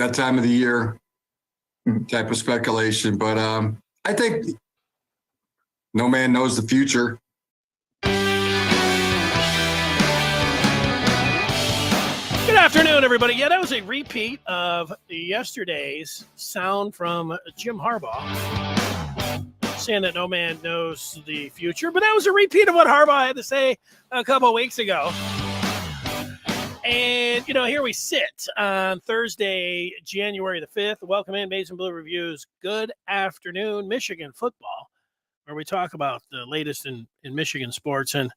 that time of the year type of speculation. But I think no man knows the future. Good afternoon, everybody. Yeah, that was a repeat of yesterday's sound from Jim Harbaugh saying that no man knows the future. But that was a repeat of what Harbaugh had to say a couple of weeks ago. And, here we sit on Thursday, January the 5th. Welcome in, Maize and Blue Reviews. Good afternoon, Michigan football, where we talk about the latest in Michigan sports. And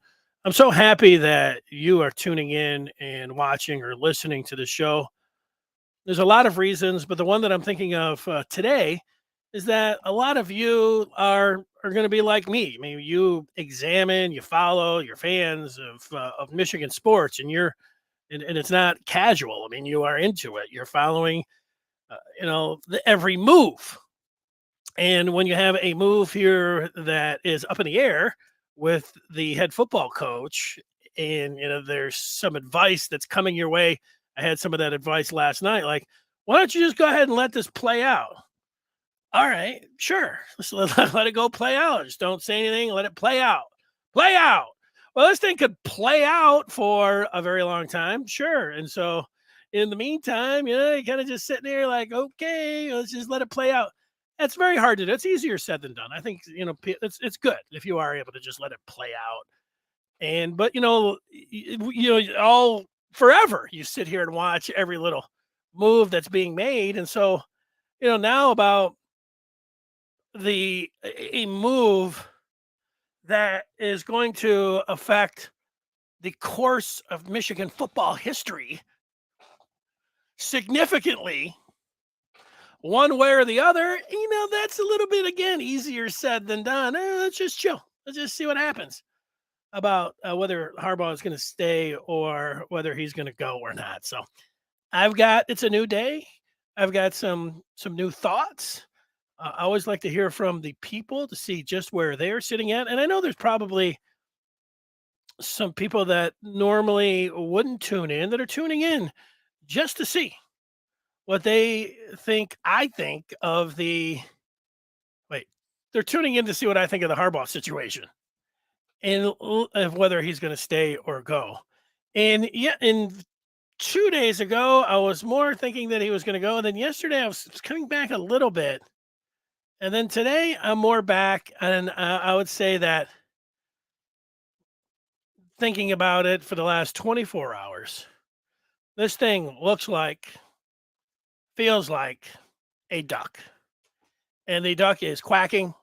I'm so happy that you are tuning in and watching or listening to the show. There's a lot of reasons, but the one that I'm thinking of today is that a lot of you are going to be like me. I mean, you examine, you follow, you're fans of Michigan sports, and and it's not casual. I mean, you are into it. You're following, every move. And when you have a move here that is up in the air with the head football coach, and there's some advice that's coming your way. I had some of that advice last night. Like, why don't you just go ahead and let this play out? All right, sure. Let's let it go play out. Just don't say anything. Let it play out. Play out. Well, this thing could play out for a very long time. Sure. And so in the meantime, you kind of just sitting there like, okay, let's just let it play out. That's very hard to do. It's easier said than done. I think, it's good if you are able to just let it play out. But all forever, you sit here and watch every little move that's being made. And so, now about a move that is going to affect the course of Michigan football history significantly, one way or the other, that's a little bit, again, easier said than done. Let's just chill. Let's just see what happens about whether Harbaugh is going to stay or whether he's going to go or not. So it's a new day. I've got some new thoughts. I always like to hear from the people to see just where they're sitting at. And I know there's probably some people that normally wouldn't tune in that are tuning in just to see what they think I think of they're tuning in to see what I think of the Harbaugh situation and of whether he's going to stay or go. And 2 days ago, I was more thinking that he was going to go. And then yesterday, I was coming back a little bit. And then today, I'm more back. And I would say that thinking about it for the last 24 hours, this thing feels like a duck. And the duck is quacking.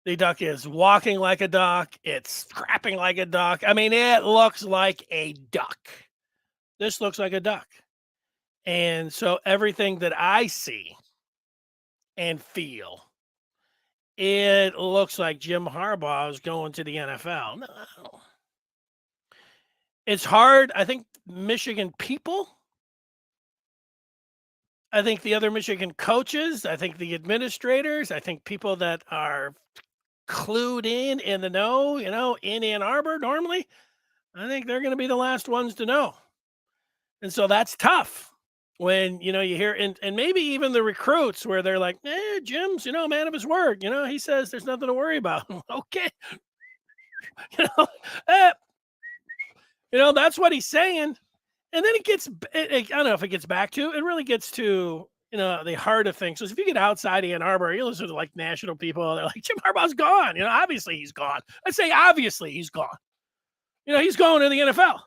The duck is walking like a duck. It's crapping like a duck. I mean, it looks like a duck. This looks like a duck. And so everything that I see and feel, it looks like Jim Harbaugh is going to the NFL. No. It's hard. I think Michigan people, I think the other Michigan coaches, I think the administrators, I think people that are clued in the know, in Ann Arbor normally, I think they're going to be the last ones to know. And so that's tough when, you hear, and maybe even the recruits where they're like, Jim's, man of his word. He says there's nothing to worry about. Okay. That's what he's saying. And then I don't know if it gets back to, it really gets to, the heart of things. So if you get outside Ann Arbor, you listen to like national people, they're like, Jim Harbaugh's gone. Obviously he's gone. I say, obviously he's gone. He's going to the NFL.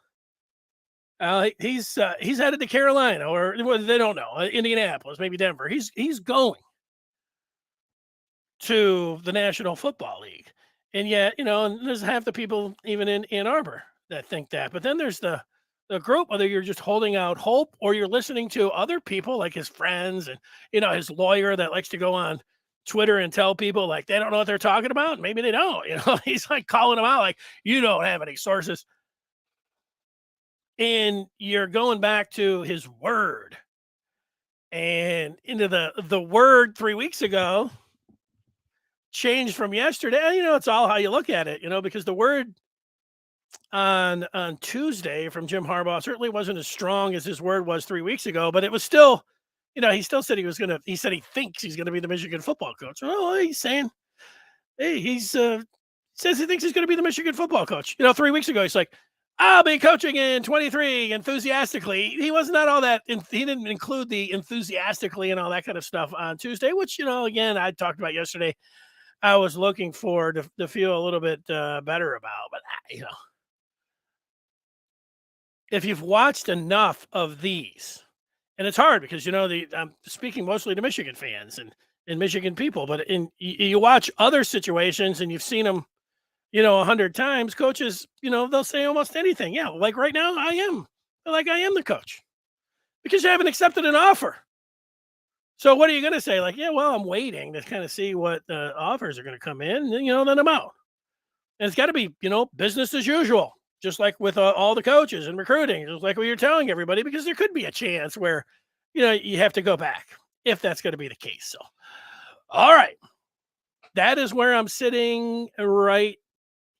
He's headed to Carolina, or they don't know, Indianapolis, maybe Denver. He's going to the National Football League, and yet and there's half the people even in Ann Arbor that think that. But then there's the group, whether you're just holding out hope or you're listening to other people like his friends and his lawyer that likes to go on Twitter and tell people like they don't know what they're talking about. Maybe they don't. He's like calling them out like you don't have any sources. And you're going back to his word and into the word 3 weeks ago changed from yesterday. It's all how you look at it, because the word on Tuesday from Jim Harbaugh certainly wasn't as strong as his word was 3 weeks ago, but it was still he still said he said he thinks he's going to be the Michigan football coach. Well, he's saying, hey, says he thinks he's going to be the Michigan football coach. 3 weeks ago, he's like, I'll be coaching in 23 enthusiastically. He was not all that. He didn't include the enthusiastically and all that kind of stuff on Tuesday, which, again, I talked about yesterday. I was looking for to feel a little bit better about. But, if you've watched enough of these, and it's hard because, I'm speaking mostly to Michigan fans and Michigan people, but you watch other situations and you've seen them 100 times, coaches, they'll say almost anything. Yeah, like right now, I am the coach because you haven't accepted an offer. So what are you going to say? Like, yeah, well, I'm waiting to kind of see what offers are going to come in, and, then I'm out. And it's got to be, business as usual, just like with all the coaches and recruiting, just like what you're telling everybody, because there could be a chance where, you have to go back if that's going to be the case. So, all right, that is where I'm sitting right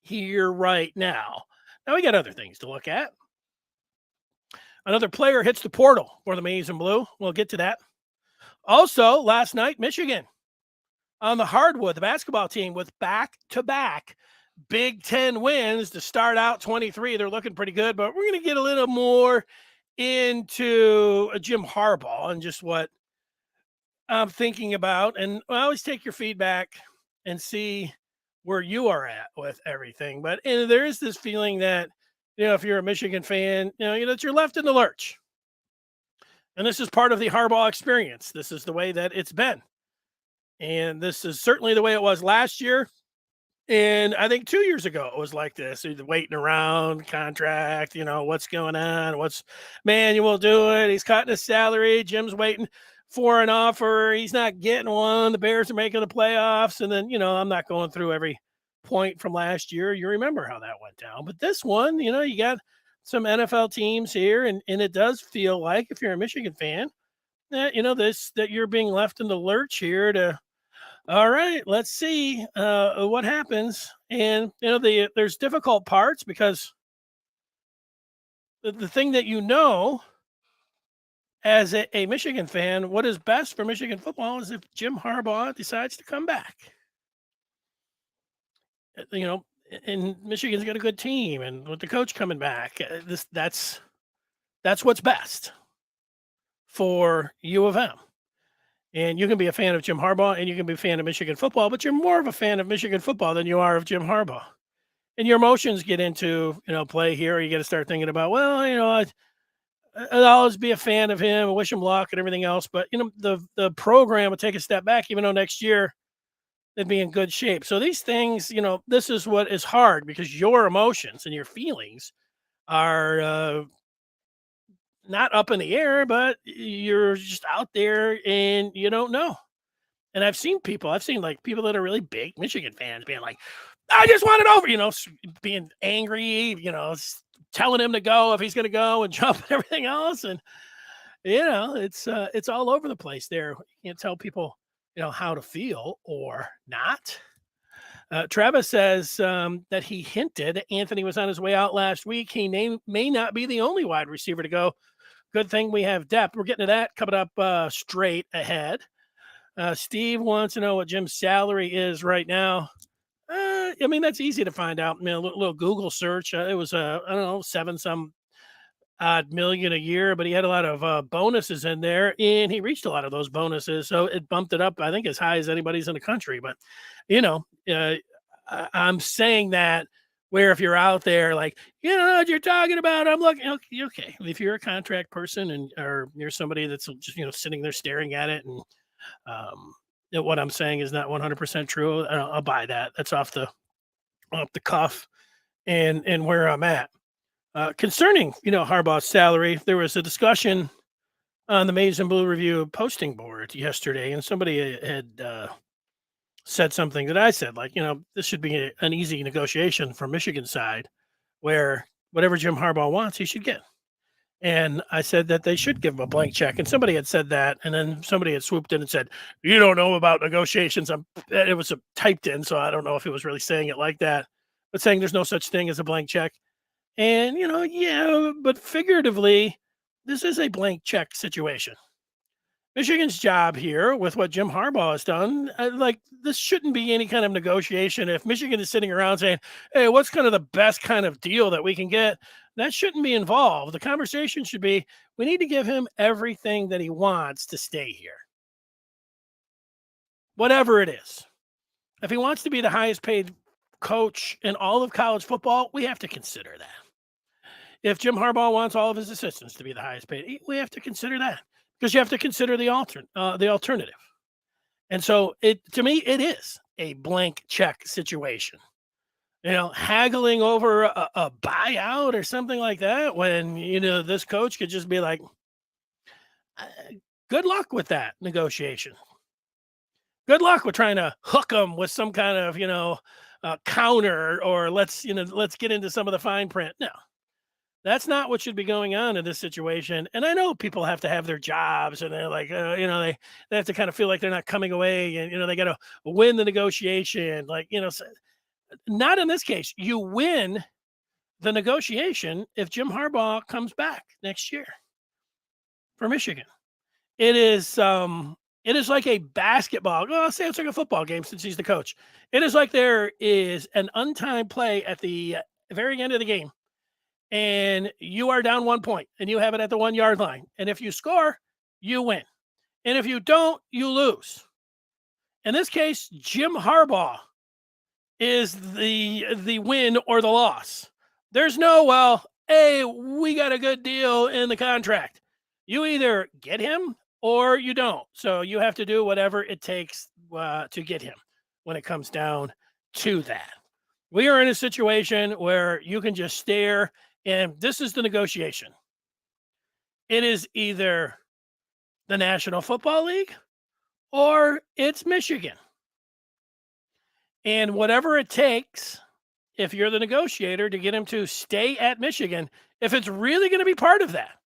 here right now. Now we got other things to look at. Another player hits the portal for the Maize and Blue. We'll get to that. Also, last night, Michigan on the hardwood, the basketball team with back-to-back Big Ten wins to start out 23. They're looking pretty good, but we're going to get a little more into Jim Harbaugh and just what I'm thinking about. And I always take your feedback and see where you are at with everything. But there is this feeling that, if you're a Michigan fan, that you're left in the lurch. And this is part of the Harbaugh experience. This is the way that it's been. And this is certainly the way it was last year. And I think 2 years ago, it was like this, waiting around, contract, what's going on, what's Manuel doing? He's cutting his salary. Jim's waiting for an offer. He's not getting one. The Bears are making the playoffs. And then, I'm not going through every point from last year. You remember how that went down. But this one, you got some NFL teams here. And it does feel like, if you're a Michigan fan, that, that you're being left in the lurch here to, all right, let's see what happens. And, there's difficult parts because the thing that as a Michigan fan, what is best for Michigan football is if Jim Harbaugh decides to come back. And Michigan's got a good team, and with the coach coming back, that's what's best for U of M. And you can be a fan of Jim Harbaugh, and you can be a fan of Michigan football, but you're more of a fan of Michigan football than you are of Jim Harbaugh. And your emotions get into play here. You got to start thinking about, well, I'll always be a fan of him. I wish him luck and everything else. But the program will take a step back, even though next year they'd be in good shape. So these things, this is what is hard because your emotions and your feelings are not up in the air, but you're just out there and you don't know. And I've seen people people that are really big Michigan fans being like, I just want it over, being angry, telling him to go if he's going to go and jump and everything else. And, it's all over the place there. You can't tell people, how to feel or not. Travis says that he hinted Anthony was on his way out last week. He may not be the only wide receiver to go. Good thing we have depth. We're getting to that coming up straight ahead. Steve wants to know what Jim's salary is right now. That's easy to find out. A little Google search. It was, 7-some odd million a year, but he had a lot of bonuses in there, and he reached a lot of those bonuses. So it bumped it up, I think, as high as anybody's in the country. But, I'm saying that where if you're out there, like, what you're talking about, I'm looking, okay. If you're a contract person or you're somebody that's just, sitting there staring at it and what I'm saying is not 100% true, I'll buy that. That's off the cuff and where I'm at. Concerning, Harbaugh's salary, there was a discussion on the Maize and Blue Review posting board yesterday, and somebody had said something that I said, like, this should be an easy negotiation from Michigan side where whatever Jim Harbaugh wants, he should get. And I said that they should give him a blank check. And somebody had said that. And then somebody had swooped in and said, you don't know about negotiations. It was typed in, so I don't know if he was really saying it like that, but saying there's no such thing as a blank check. And, yeah, but figuratively, this is a blank check situation. Michigan's job here with what Jim Harbaugh has done, this shouldn't be any kind of negotiation. If Michigan is sitting around saying, "Hey, what's kind of the best kind of deal that we can get?" That shouldn't be involved. The conversation should be, we need to give him everything that he wants to stay here, whatever it is. If he wants to be the highest paid coach in all of college football, we have to consider that. If Jim Harbaugh wants all of his assistants to be the highest paid, we have to consider that, because you have to consider the alternative. And so, to me, it is a blank check situation. Haggling over a buyout or something like that, when this coach could just be like, "Uh, good luck with that negotiation. Good luck with trying to hook them with some kind of counter, or let's get into some of the fine print." No, that's not what should be going on in this situation. And I know people have to have their jobs, and they're like, they have to kind of feel like they're not coming away, and they got to win the negotiation. Not in this case. You win the negotiation if Jim Harbaugh comes back next year for Michigan. It is like a basketball. Well, I'll say it's like a football game since he's the coach. It is like there is an untimed play at the very end of the game, and you are down 1 point, and you have it at the 1 yard line. And if you score, you win. And if you don't, you lose. In this case, Jim Harbaugh is the win or the loss. There's no, well, hey, we got a good deal in the contract. You either get him or you don't. So you have to do whatever it takes to get him when it comes down to that. We are in a situation where you can just stare, and this is the negotiation. It is either the National Football League or it's Michigan. And whatever it takes, if you're the negotiator, to get him to stay at Michigan, if it's really going to be part of that.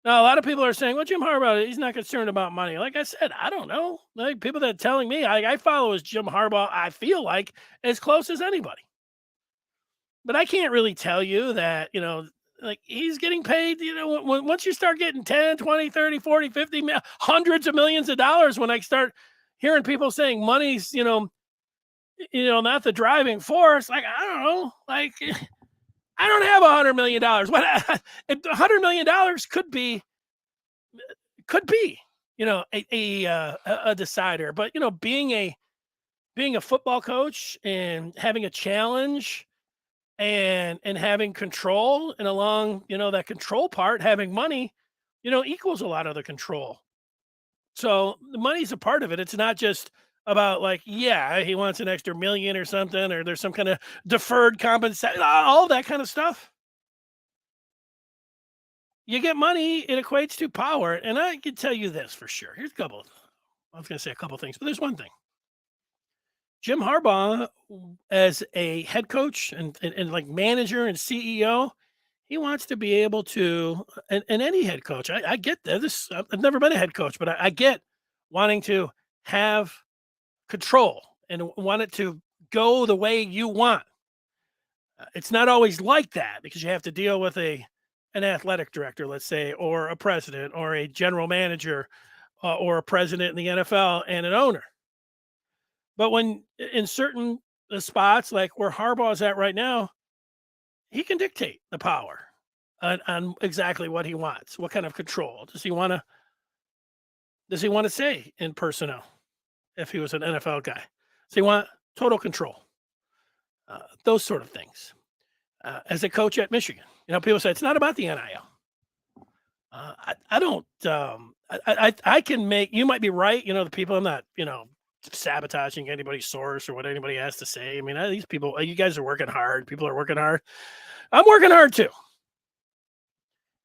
Now, a lot of people are saying, well, Jim Harbaugh, he's not concerned about money. Like I said, I don't know. Like, people that are telling me, I follow as Jim Harbaugh, I feel like, as close as anybody. But I can't really tell you that, he's getting paid, once you start getting 10, 20, 30, 40, 50, hundreds of millions of dollars, when I start hearing people saying money's, not the driving force. Like, I don't know. Like, I don't have $100 million. What $100 million could be, a decider. But being a football coach and having a challenge and having control, and along that control part, having money, equals a lot of the control. So the money's a part of it. It's not just about he wants an extra million or something, or there's some kind of deferred compensation, all that kind of stuff. You get money, it equates to power. And I can tell you this for sure. Here's I was going to say a couple things, but there's one thing. Jim Harbaugh, as a head coach and like manager and CEO, he wants to be able to, and any head coach, I get this. I've never been a head coach, but I get wanting to have control and want it to go the way you want. It's not always like that, because you have to deal with an athletic director, let's say, or a president, or a general manager, or a president in the NFL, and an owner. But when in certain spots, like where Harbaugh's at right now, he can dictate the power on exactly what he wants. What kind of control does he want to say in personnel? If he was an NFL guy, does he want total control? Those sort of things. As a coach at Michigan, people say it's not about the NIL. I don't. I can make. You might be right. The people. I'm not. Sabotaging anybody's source or what anybody has to say. I mean, these people. You guys are working hard. People are working hard. I'm working hard too.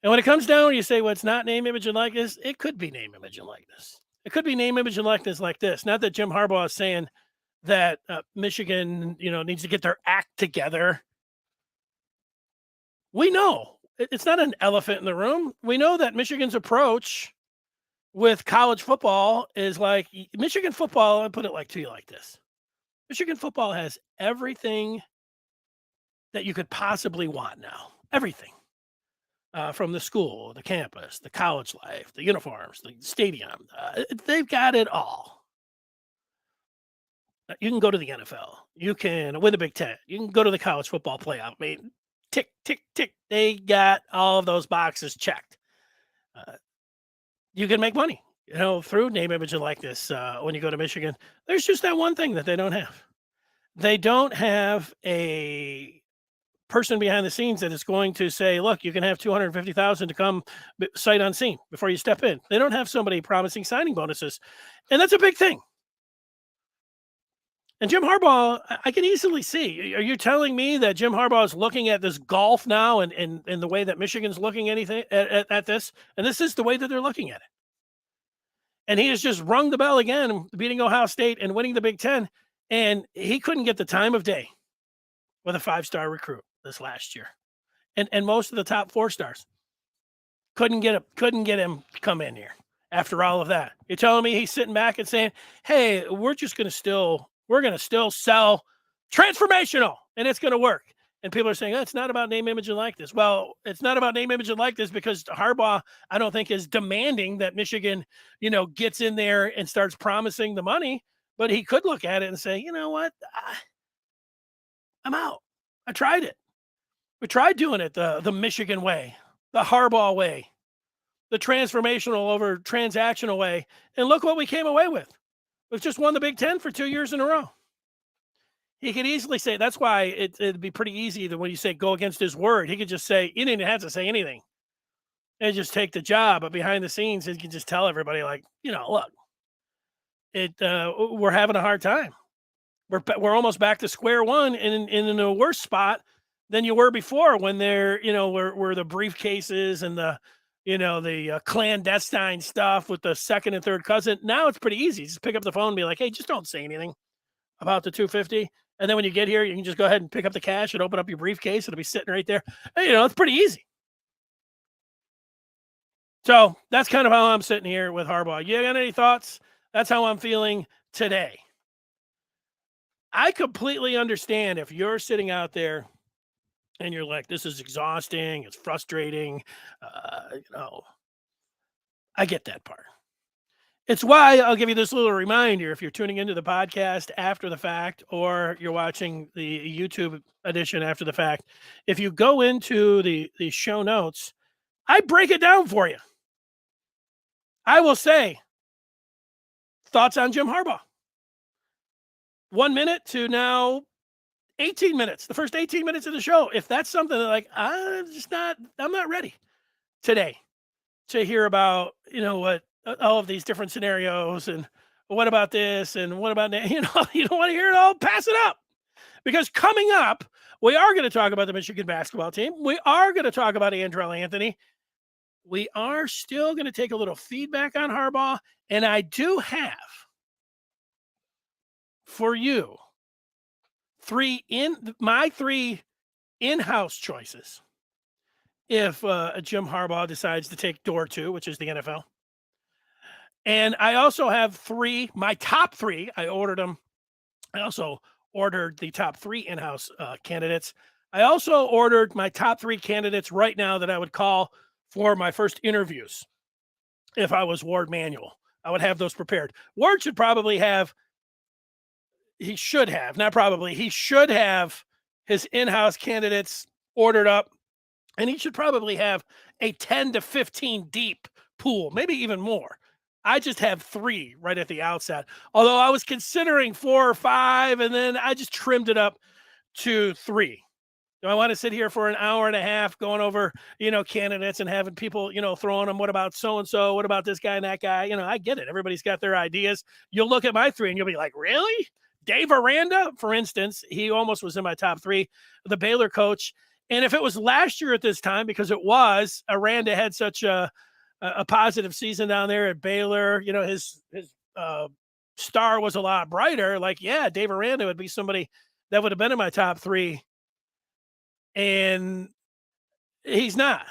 And when it comes down, you say, well, it's not name, image, and likeness. It could be name, image, and likeness. It could be name, image, and likeness like this. Not that Jim Harbaugh is saying that Michigan, needs to get their act together. We know it's not an elephant in the room. We know that Michigan's approach with college football is like Michigan football. I put it to you like this: Michigan football has everything that you could possibly want now. Everything. from the school, the campus, the college life, the uniforms, the stadium. They've got it all. You can go to the NFL. You can win the Big Ten. You can go to the college football playoff. I mean, tick, tick, tick. They got all of those boxes checked. You can make money, through name, image, and likeness when you go to Michigan. There's just that one thing that they don't have. They don't have a person behind the scenes that is going to say, look, you can have 250,000 to come sight unseen before you step in. They don't have somebody promising signing bonuses. And that's a big thing. And Jim Harbaugh, I can easily see. Are you telling me that Jim Harbaugh is looking at this golf now and the way that Michigan's looking at this? And this is the way that they're looking at it. And he has just rung the bell again, beating Ohio State and winning the Big Ten. And he couldn't get the time of day with a 5-star recruit this last year. And most of the top 4 stars couldn't get him to come in here after all of that. You're telling me he's sitting back and saying, hey, we're going to still sell transformational and it's going to work. And people are saying, it's not about name, image, and likeness. Well, it's not about name, image, and likeness because Harbaugh, I don't think, is demanding that Michigan, gets in there and starts promising the money. But he could look at it and say, you know what? I'm out. I tried it. We tried doing it the Michigan way, the Harbaugh way, the transformational over transactional way. And look what we came away with. We've just won the Big Ten for 2 years in a row. He could easily say, that's why it'd be pretty easy that when you say go against his word, he could just say, he didn't have to say anything and just take the job. But behind the scenes, he can just tell everybody look, we're having a hard time. We're almost back to square one and in a worse spot than you were before when there, were the briefcases and the clandestine stuff with the second and third cousin. Now it's pretty easy. Just pick up the phone and be like, hey, just don't say anything about the 250. And then when you get here, you can just go ahead and pick up the cash and open up your briefcase. It'll be sitting right there. It's pretty easy. So that's kind of how I'm sitting here with Harbaugh. You got any thoughts? That's how I'm feeling today. I completely understand if you're sitting out there and you're like, this is exhausting. It's frustrating. I get that part. It's why I'll give you this little reminder. If you're tuning into the podcast after the fact, or you're watching the YouTube edition after the fact, if you go into the show notes, I break it down for you. I will say, thoughts on Jim Harbaugh. 1 minute to now 18 minutes, the first 18 minutes of the show. If that's something that I'm not ready today to hear about, what all of these different scenarios and what about this and what about that, you don't want to hear it all, pass it up. Because coming up, we are going to talk about the Michigan basketball team. We are going to talk about Andrel Anthony. We are still going to take a little feedback on Harbaugh. And I do have for you my three in-house choices if Jim Harbaugh decides to take door 2, which is the NFL. And I also have my top 3. I also ordered the top 3 in-house candidates. I also ordered my top 3 candidates right now that I would call for my first interviews. If I was Ward Manuel, I would have those prepared. Ward should have his in-house candidates ordered up, and he should probably have a 10 to 15 deep pool, maybe even more. I just have 3 right at the outset, although I was considering 4 or 5, and then I just trimmed it up to 3. Do I want to sit here for an hour and a half going over, candidates and having people, throwing them, what about so-and-so? What about this guy and that guy? I get it. Everybody's got their ideas. You'll look at my 3 and you'll be like, really? Dave Aranda, for instance, he almost was in my top 3, the Baylor coach. And if it was last year at this time, because it was, Aranda had such a positive season down there at Baylor, his star was a lot brighter. Dave Aranda would be somebody that would have been in my top 3. And he's not. It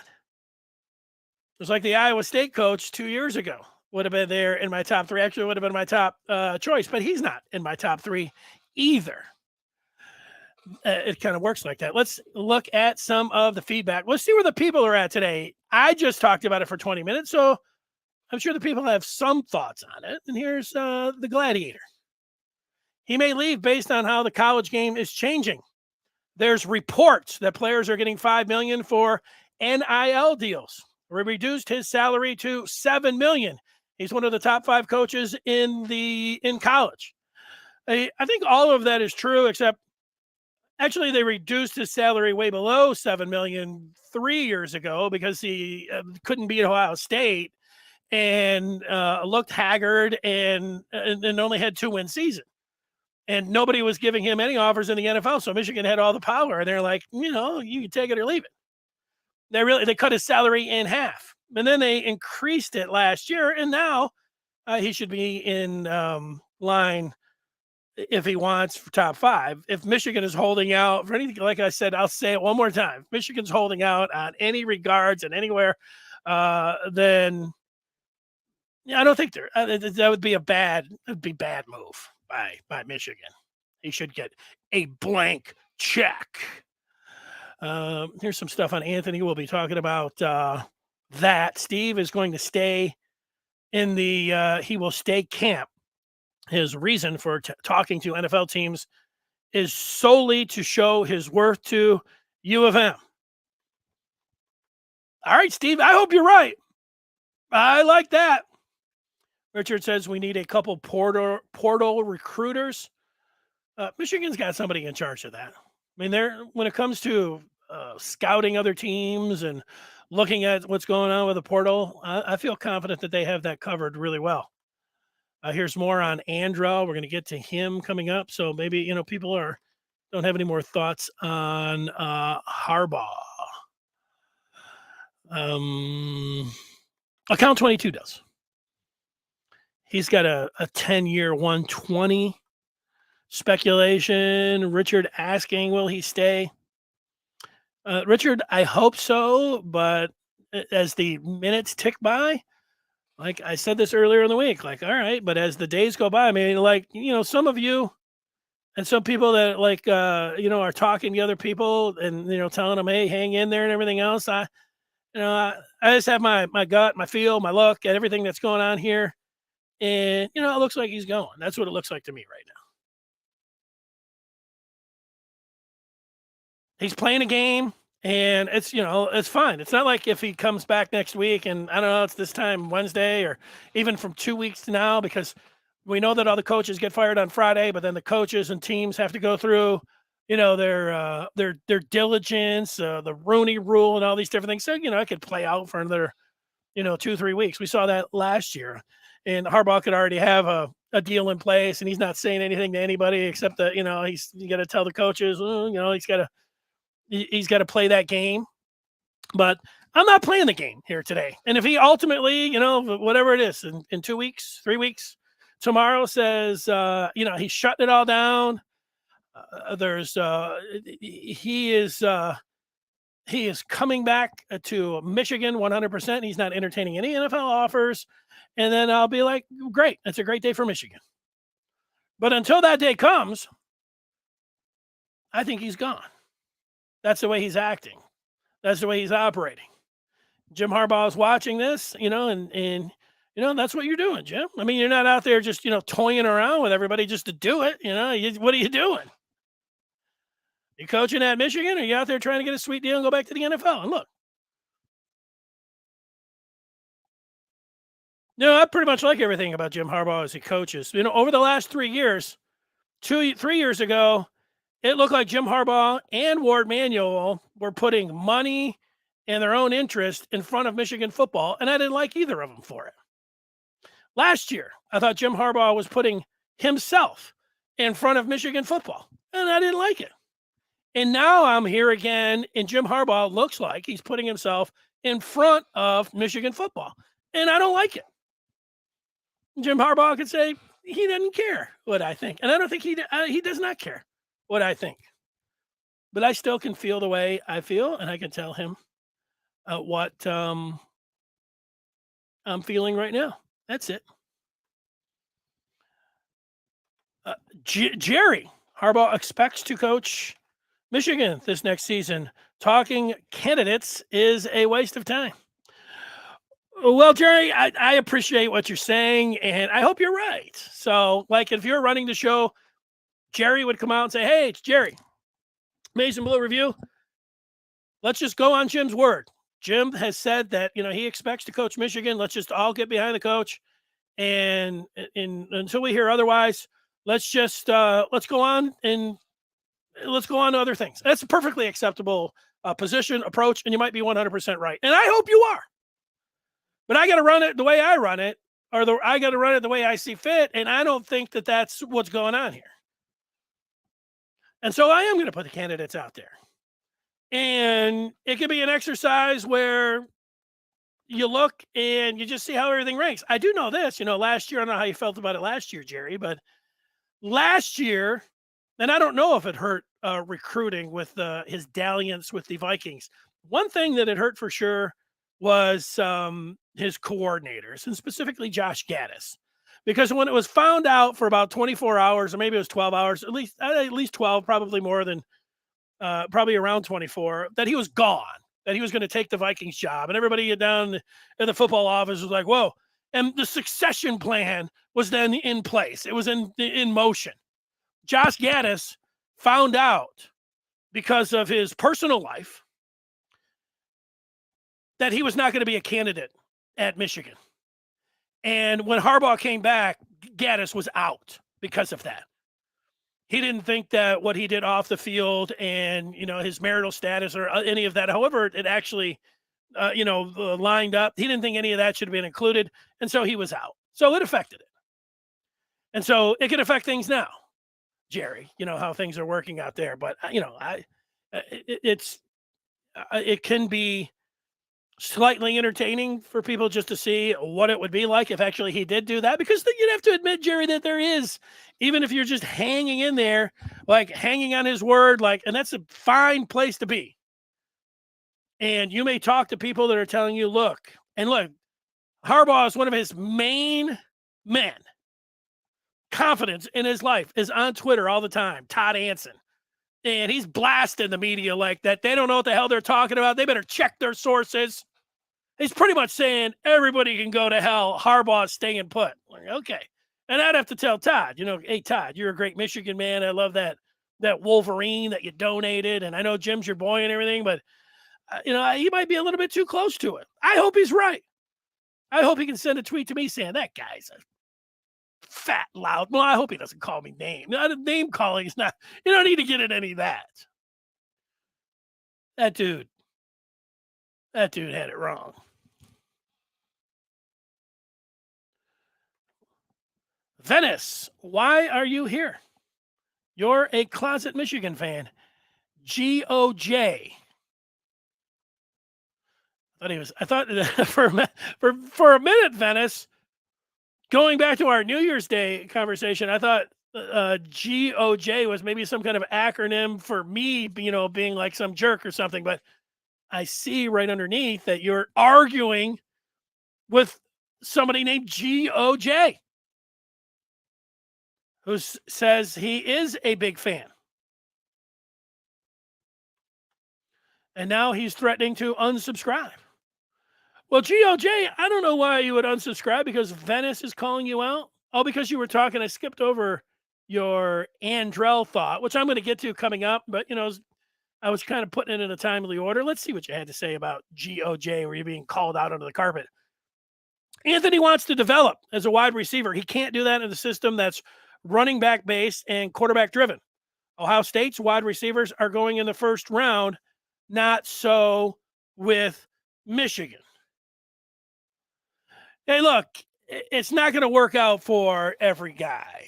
was like the Iowa State coach 2 years ago would have been there in my top 3. Actually, would have been my top choice, but he's not in my top 3 either. it kind of works like that. Let's look at some of the feedback. Let's see where the people are at today. I just talked about it for 20 minutes, so I'm sure the people have some thoughts on it. And here's the Gladiator. He may leave based on how the college game is changing. There's reports that players are getting $5 million for NIL deals. We reduced his salary to $7 million. He's one of the top 5 coaches in college. I think all of that is true, except actually they reduced his salary way below $7 million 3 years ago because he couldn't beat Ohio State and looked haggard and only had 2-win season. And nobody was giving him any offers in the NFL. So Michigan had all the power. And they're like, you can take it or leave it. They cut his salary in half. And then they increased it last year. And now he should be in line if he wants for top 5. If Michigan is holding out for anything, like I said, I'll say it one more time. If Michigan's holding out on any regards and anywhere, then I don't think that would be a bad move by Michigan. He should get a blank check. Here's some stuff on Anthony. We'll be talking about that. Steve is going to stay in he will stay camp. His reason for talking to NFL teams is solely to show his worth to U of M. All right, Steve, I hope you're right. I like that. Richard says we need a couple portal recruiters. Michigan's got somebody in charge of that. I mean, when it comes to scouting other teams and looking at what's going on with the portal, I feel confident that they have that covered really well. Here's more on Andrel. We're going to get to him coming up. So maybe, people don't have any more thoughts on Harbaugh. Account 22 does. He's got a 10-year 120 speculation. Richard asking, will he stay? Richard, I hope so. But as the minutes tick by, like I said this earlier in the week, all right, but as the days go by, some of you and some people that are talking to other people and, telling them, hey, hang in there and everything else. I just have my gut, my feel, my look at everything that's going on here. And, it looks like he's going. That's what it looks like to me right now. He's playing a game. And it's, it's fine. It's not like if he comes back next week and I don't know, it's this time Wednesday or even from 2 weeks to now, because we know that all the coaches get fired on Friday, but then the coaches and teams have to go through, their diligence, the Rooney rule and all these different things. So, it could play out for another, 2-3 weeks. We saw that last year, and Harbaugh could already have a deal in place and he's not saying anything to anybody except that, you got to tell the coaches, he's got to play that game. But I'm not playing the game here today. And if he ultimately, whatever it is, in 2 weeks, 3 weeks, tomorrow says, he's shutting it all down. He is coming back to Michigan 100%. He's not entertaining any NFL offers. And then I'll be like, great. That's a great day for Michigan. But until that day comes, I think he's gone. That's the way he's acting. That's the way he's operating. Jim Harbaugh is watching this, and that's what you're doing, Jim. I mean, you're not out there just, toying around with everybody just to do it. What are you doing? You coaching at Michigan, or are you out there trying to get a sweet deal and go back to the NFL? And look, I pretty much like everything about Jim Harbaugh as he coaches. Over the last 3 years, 3 years ago, it looked like Jim Harbaugh and Ward Manuel were putting money and their own interest in front of Michigan football, and I didn't like either of them for it. Last year, I thought Jim Harbaugh was putting himself in front of Michigan football, and I didn't like it. And now I'm here again, and Jim Harbaugh looks like he's putting himself in front of Michigan football, and I don't like it. Jim Harbaugh could say he doesn't care what I think, and I don't think he does not care what I think. But I still can feel the way I feel, and I can tell him what I'm feeling right now. That's it. Jerry Harbaugh expects to coach Michigan this next season. Talking candidates is a waste of time. Well, Jerry, I appreciate what you're saying, and I hope you're right. So, like, if you're running the show, Jerry would come out and say, "Hey, it's Jerry, Mason Blue Review. Let's just go on Jim's word. Jim has said that he expects to coach Michigan. Let's just all get behind the coach, and until we hear otherwise, let's just let's go on to other things." That's a perfectly acceptable position, approach, and you might be 100% right. And I hope you are. But I got to run it the way I run it, or I got to run it the way I see fit, and I don't think that that's what's going on here. And so I am going to put the candidates out there. And it could be an exercise where you look and you just see how everything ranks. I do know this, last year, I don't know how you felt about it last year, Jerry, but last year, and I don't know if it hurt recruiting with his dalliance with the Vikings. One thing that it hurt for sure was his coordinators, and specifically Josh Gaddis. Because when it was found out for about 24 hours, or maybe it was 12 hours, at least 12, probably more than probably around 24, that he was gone, that he was going to take the Vikings job. And everybody down in the football office was like, whoa. And the succession plan was then in place. It was in motion. Josh Gaddis found out, because of his personal life, that he was not going to be a candidate at Michigan. And when Harbaugh came back, Gaddis was out because of that. He didn't think that what he did off the field and, his marital status or any of that, however it actually, lined up, he didn't think any of that should have been included. And so he was out. So it affected it. And so it can affect things now, Jerry, how things are working out there. But, it can be slightly entertaining for people just to see what it would be like if actually he did do that, because you'd have to admit, Jerry, that there is, even if you're just hanging in there, like hanging on his word, and that's a fine place to be. And you may talk to people that are telling you, look, Harbaugh is one of his main men. Confidence in his life is on Twitter all the time, Todd Anson. And he's blasting the media like that. They don't know what the hell they're talking about. They better check their sources. He's pretty much saying everybody can go to hell. Harbaugh's staying put. Okay. And I'd have to tell Todd, hey, Todd, you're a great Michigan man. I love that Wolverine that you donated. And I know Jim's your boy and everything, but, he might be a little bit too close to it. I hope he's right. I hope he can send a tweet to me saying that guy's a fat, loud. Well, I hope he doesn't call me name. Name calling is not, you don't need to get in any of that. That dude had it wrong. Venice, why are you here? You're a closet Michigan fan. GOJ. I thought for a minute, Venice, going back to our New Year's Day conversation, I thought GOJ was maybe some kind of acronym for me, being like some jerk or something. But I see right underneath that you're arguing with somebody named GOJ, who says he is a big fan. And now he's threatening to unsubscribe. Well, GOJ, I don't know why you would unsubscribe, because Venice is calling you out. Oh, because you were talking, I skipped over your Andrel thought, which I'm going to get to coming up. But, I was kind of putting it in a timely order. Let's see what you had to say about GOJ, where you're being called out under the carpet. Anthony wants to develop as a wide receiver. He can't do that in the system that's running back based and quarterback driven. Ohio State's wide receivers are going in the first round. Not so with Michigan. Hey, look, it's not going to work out for every guy.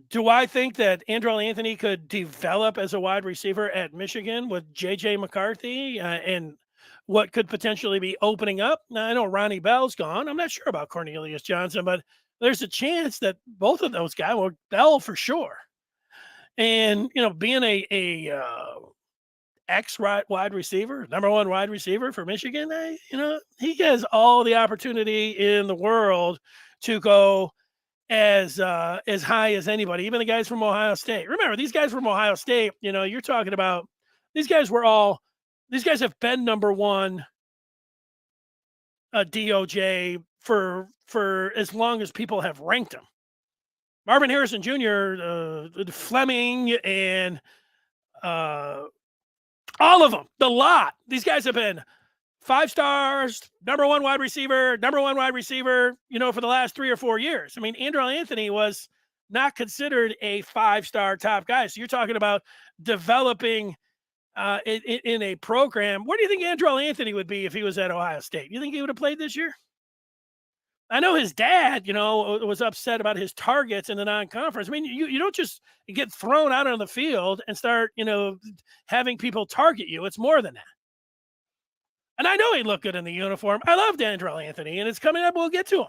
Do I think that Andrel Anthony could develop as a wide receiver at Michigan with J.J. McCarthy and what could potentially be opening up? Now, I know Ronnie Bell's gone. I'm not sure about Cornelius Johnson, but there's a chance that both of those guys, well, Bell for sure. And, being a wide receiver, number one wide receiver for Michigan, he has all the opportunity in the world to go as high as anybody, even the guys from Ohio State. Remember, these guys from Ohio State, you're talking about these guys have been number one DOJ for as long as people have ranked them. Marvin Harrison Jr., Fleming, and all of them, the lot. These guys have been 5 stars, number one wide receiver, for the last 3 or 4 years. I mean, Andrel Anthony was not considered a 5-star top guy. So you're talking about developing in a program. Where do you think Andrel Anthony would be if he was at Ohio State? You think he would have played this year? I know his dad, was upset about his targets in the non-conference. I mean, you don't just get thrown out on the field and start, having people target you. It's more than that. And I know he looked good in the uniform. I loved Andrel Anthony, and it's coming up. We'll get to him.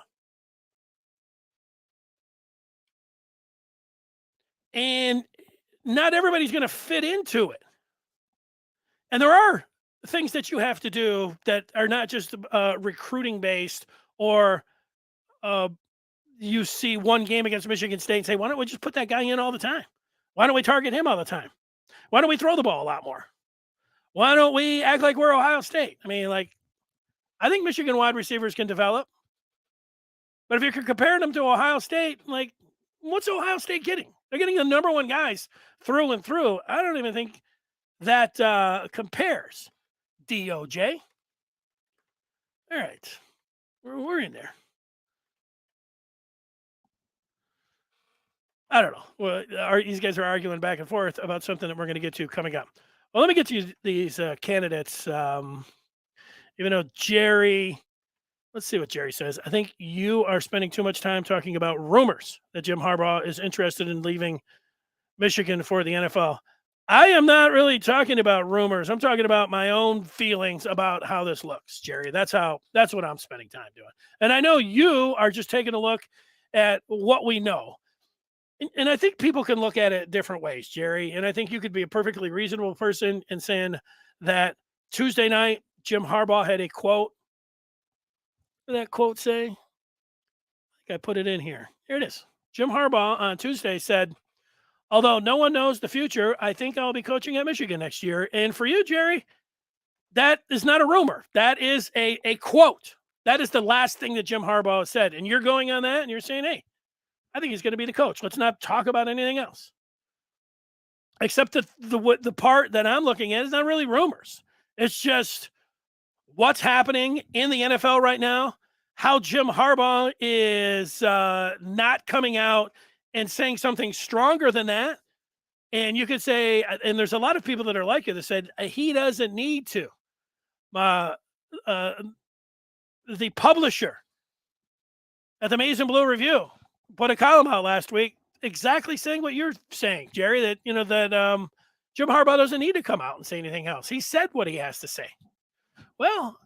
And not everybody's going to fit into it. And there are things that you have to do that are not just recruiting based, or you see one game against Michigan State and say, why don't we just put that guy in all the time? Why don't we target him all the time? Why don't we throw the ball a lot more? Why don't we act like we're Ohio State? I mean, I think Michigan wide receivers can develop. But if you're comparing them to Ohio State, what's Ohio State getting? They're getting the number one guys through and through. I don't even think that compares. DOJ. All right. We're in there. I don't know. Well, these guys are arguing back and forth about something that we're going to get to coming up. Well, let me get to these candidates. Even though Jerry, let's see what Jerry says. I think you are spending too much time talking about rumors that Jim Harbaugh is interested in leaving Michigan for the NFL. I am not really talking about rumors. I'm talking about my own feelings about how this looks, Jerry. That's what I'm spending time doing. And I know you are just taking a look at what we know. And I think people can look at it different ways, Jerry. And I think you could be a perfectly reasonable person in saying that Tuesday night, Jim Harbaugh had a quote. What did that quote say? I think I put it in here. Here it is. Jim Harbaugh on Tuesday said, although no one knows the future, I think I'll be coaching at Michigan next year. And for you, Jerry, that is not a rumor. That is a quote. That is the last thing that Jim Harbaugh said. And you're going on that and you're saying, hey, I think he's going to be the coach. Let's not talk about anything else. Except the part that I'm looking at is not really rumors. It's just what's happening in the NFL right now, how Jim Harbaugh is not coming out and saying something stronger than that. And you could say, and there's a lot of people that are like you that said he doesn't need to. The publisher at the Maize and Blue Review put a column out last week exactly saying what you're saying, Jerry, that Jim Harbaugh doesn't need to come out and say anything else. He said what he has to say. Well,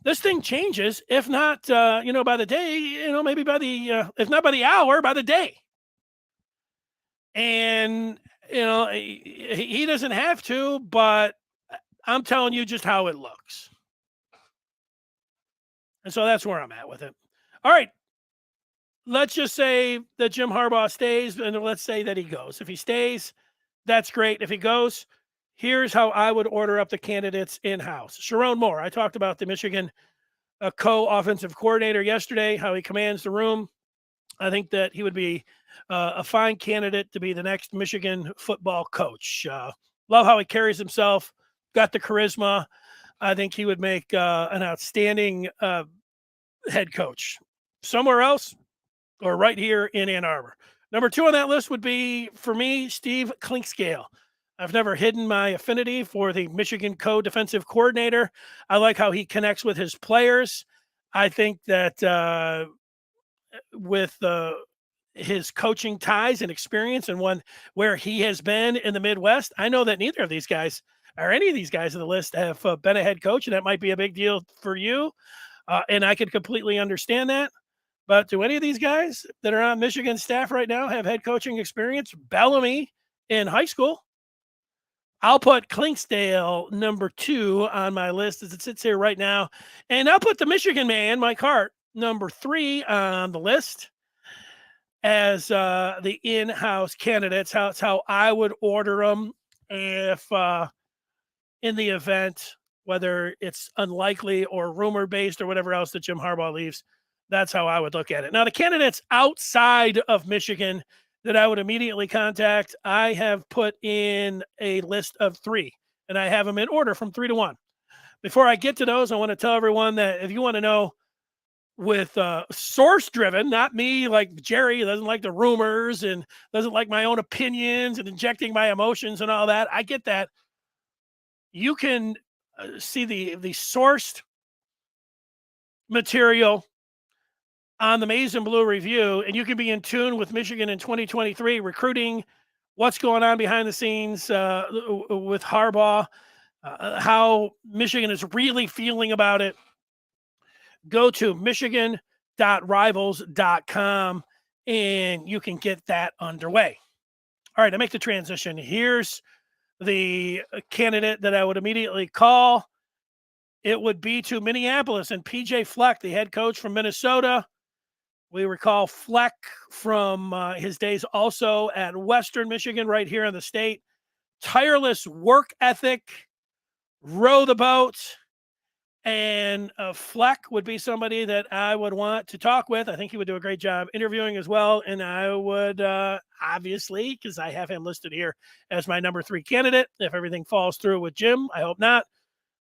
this thing changes, if not, by the day, maybe by the, if not by the hour, by the day. And, he doesn't have to, but I'm telling you just how it looks. And so that's where I'm at with it. All right. Let's just say that Jim Harbaugh stays, and let's say that he goes. If he stays, that's great. If he goes, here's how I would order up the candidates in-house. Sharon Moore, I talked about the Michigan co-offensive coordinator yesterday, how he commands the room. I think that he would be a fine candidate to be the next Michigan football coach. Love how he carries himself, got the charisma. I think he would make an outstanding head coach. Somewhere else, or right here in Ann Arbor. Number 2 on that list would be, for me, Steve Clinkscale. I've never hidden my affinity for the Michigan co-defensive coordinator. I like how he connects with his players. I think that with his coaching ties and experience and where he has been in the Midwest, I know that neither of these guys or any of these guys on the list have been a head coach, and that might be a big deal for you. And I could completely understand that. But do any of these guys that are on Michigan staff right now have head coaching experience? Bellamy in high school. I'll put Clinksdale number 2 on my list as it sits here right now. And I'll put the Michigan man, Mike Hart, number 3 on the list. as the in-house candidates. That's how I would order them if in the event, whether it's unlikely or rumor based or whatever else that Jim Harbaugh leaves. That's how I would look at it. Now, the candidates outside of Michigan that I would immediately contact, I have put in a list of 3, and I have them in order from 3 to 1. Before I get to those, I want to tell everyone that if you want to know with source driven, not me like Jerry doesn't like the rumors and doesn't like my own opinions and injecting my emotions and all that. I get that. You can see the sourced material on the Maize and Blue Review, and you can be in tune with Michigan in 2023 recruiting, what's going on behind the scenes with Harbaugh, how Michigan is really feeling about it. Go to michigan.rivals.com and you can get that underway. All right, I make the transition. Here's the candidate that I would immediately call. It would be to Minneapolis and PJ Fleck, the head coach from Minnesota. We recall Fleck from his days also at Western Michigan, right here in the state. Tireless work ethic, row the boat, and Fleck would be somebody that I would want to talk with. I think he would do a great job interviewing as well. And I would obviously, because I have him listed here as my number 3 candidate, if everything falls through with Jim, I hope not,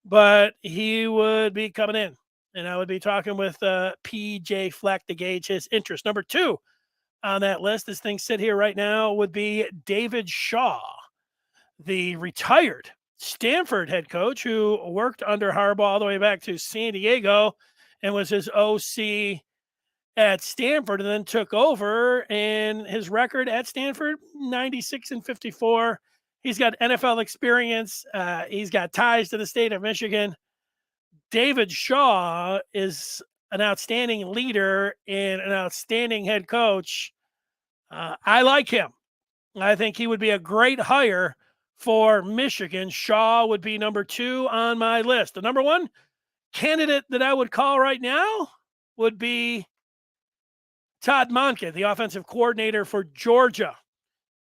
but he would be coming in. And I would be talking with PJ Fleck to gauge his interest. Number 2 on that list, as things sit here right now, would be David Shaw, the retired Stanford head coach who worked under Harbaugh all the way back to San Diego and was his OC at Stanford and then took over. And his record at Stanford, 96-54. He's got NFL experience. He's got ties to the state of Michigan. David Shaw is an outstanding leader and an outstanding head coach. I like him. I think he would be a great hire for Michigan. Shaw would be number 2 on my list. The number 1 candidate that I would call right now would be Todd Monken, the offensive coordinator for Georgia.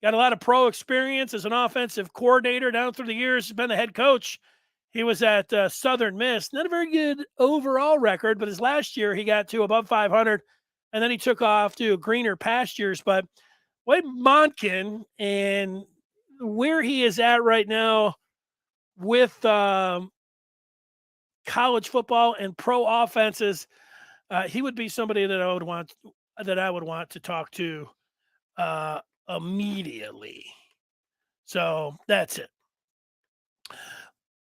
Got a lot of pro experience as an offensive coordinator down through the years. He's been the head coach. He was at Southern Miss. Not a very good overall record, but his last year he got to above 500, and then he took off to greener pastures. But Wade Monken and where he is at right now with college football and pro offenses, he would be somebody that I would want to talk to immediately. So that's it.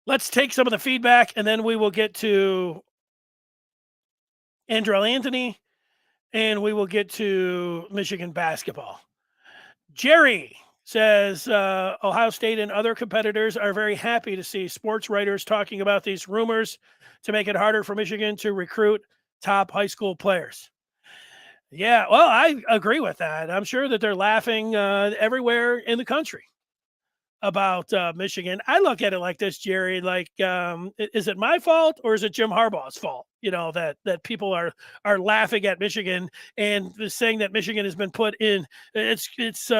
Let's take some of the feedback, and then we will get to Andrel Anthony, and we will get to Michigan basketball. Jerry says Ohio State and other competitors are very happy to see sports writers talking about these rumors to make it harder for Michigan to recruit top high school players. Yeah, well, I agree with that. I'm sure that they're laughing everywhere in the country about Michigan. I look at it like this, Jerry, like, is it my fault or is it Jim Harbaugh's fault? You know, that people are laughing at Michigan and saying that Michigan has been put in, Michigan's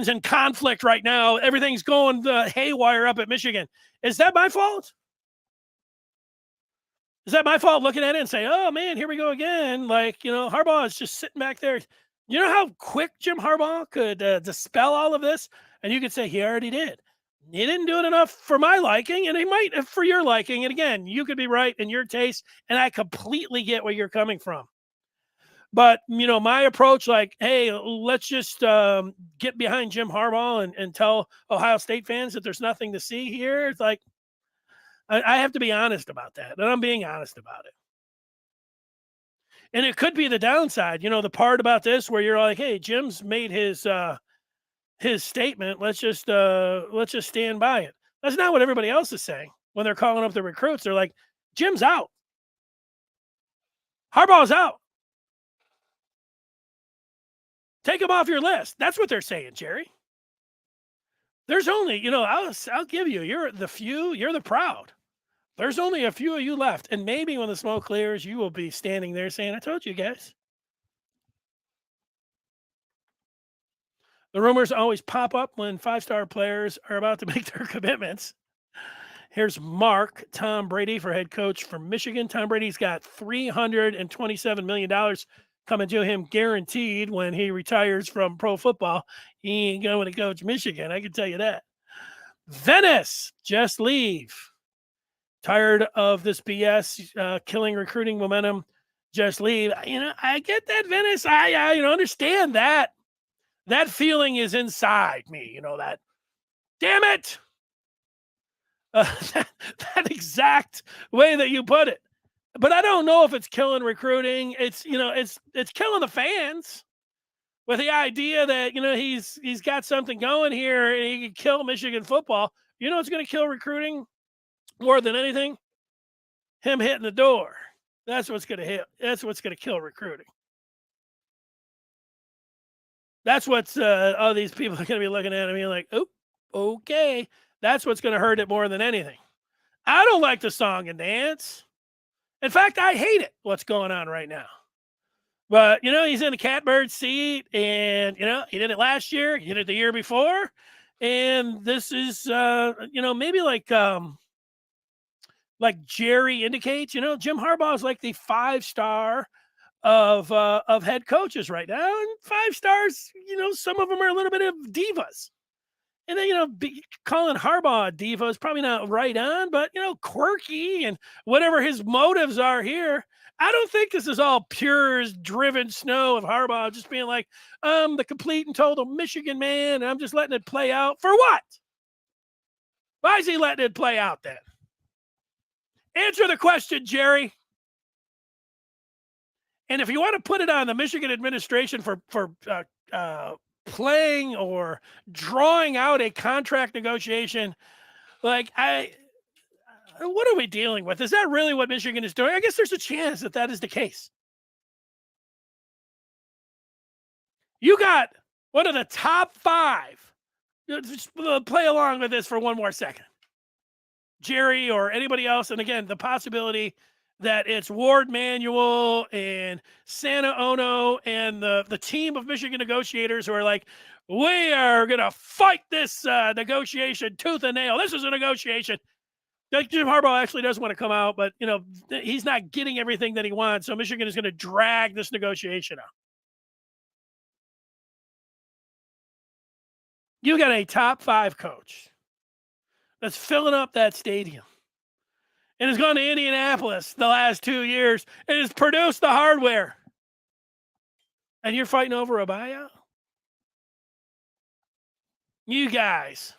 in conflict right now. Everything's going haywire up at Michigan. Is that my fault? Is that my fault looking at it and say, oh man, here we go again? Like, you know, Harbaugh is just sitting back there. You know how quick Jim Harbaugh could dispel all of this? And you could say he already did. He didn't do it enough for my liking, and he might for your liking. And again, you could be right in your taste, and I completely get where you're coming from. But, you know, my approach, like, hey, let's just get behind Jim Harbaugh and tell Ohio State fans that there's nothing to see here. It's like, I have to be honest about that, and I'm being honest about it. And it could be the downside, you know, the part about this where you're like, hey, Jim's made his statement. Let's just stand by it. That's not what everybody else is saying when they're calling up the recruits. They're like, Jim's out. Harbaugh's out. Take him off your list. That's what they're saying, Jerry. There's only, you know, I'll give you, you're the few, you're the proud. There's only a few of you left. And maybe when the smoke clears, you will be standing there saying, I told you guys. The rumors always pop up when five-star players are about to make their commitments. Here's Mark Tom Brady for head coach for Michigan. Tom Brady's got $327 million coming to him guaranteed when he retires from pro football. He ain't going to coach Michigan, I can tell you that. Venice, just leave. Tired of this BS, killing recruiting momentum. Just leave. I get that, Venice. I understand that. That feeling is inside me. That. Damn it. That exact way that you put it. But I don't know if it's killing recruiting. It's killing the fans with the idea that he's got something going here and he can kill Michigan football. It's going to kill recruiting more than anything? Him hitting the door. That's what's going to hit. That's what's going to kill recruiting. That's what's all these people are going to be looking at me like, oh, okay. That's what's going to hurt it more than anything. I don't like the song and dance. In fact, I hate it, what's going on right now. But, he's in the catbird seat, and, he did it last year. He did it the year before. And this is, maybe like Jerry indicates, Jim Harbaugh is like the 5-star of head coaches right now. And 5 stars, some of them are a little bit of divas. And then, calling Harbaugh a diva is probably not right on, but, quirky and whatever his motives are here. I don't think this is all pure driven snow of Harbaugh just being like, I'm the complete and total Michigan man, and I'm just letting it play out. For what? Why is he letting it play out then? Answer the question, Jerry. And if you want to put it on the Michigan administration for playing or drawing out a contract negotiation, what are we dealing with? Is that really what Michigan is doing? I guess there's a chance that is the case. You got one of the top 5. Just play along with this for one more second. Jerry or anybody else, and again, the possibility that it's Ward Manuel and Santa Ono and the team of Michigan negotiators who are like, we are going to fight this negotiation tooth and nail. This is a negotiation. Jim Harbaugh actually does want to come out, but, he's not getting everything that he wants, so Michigan is going to drag this negotiation out. You got a top 5 coach that's filling up that stadium and has gone to Indianapolis the last 2 years and has produced the hardware. And you're fighting over a buyout? You guys.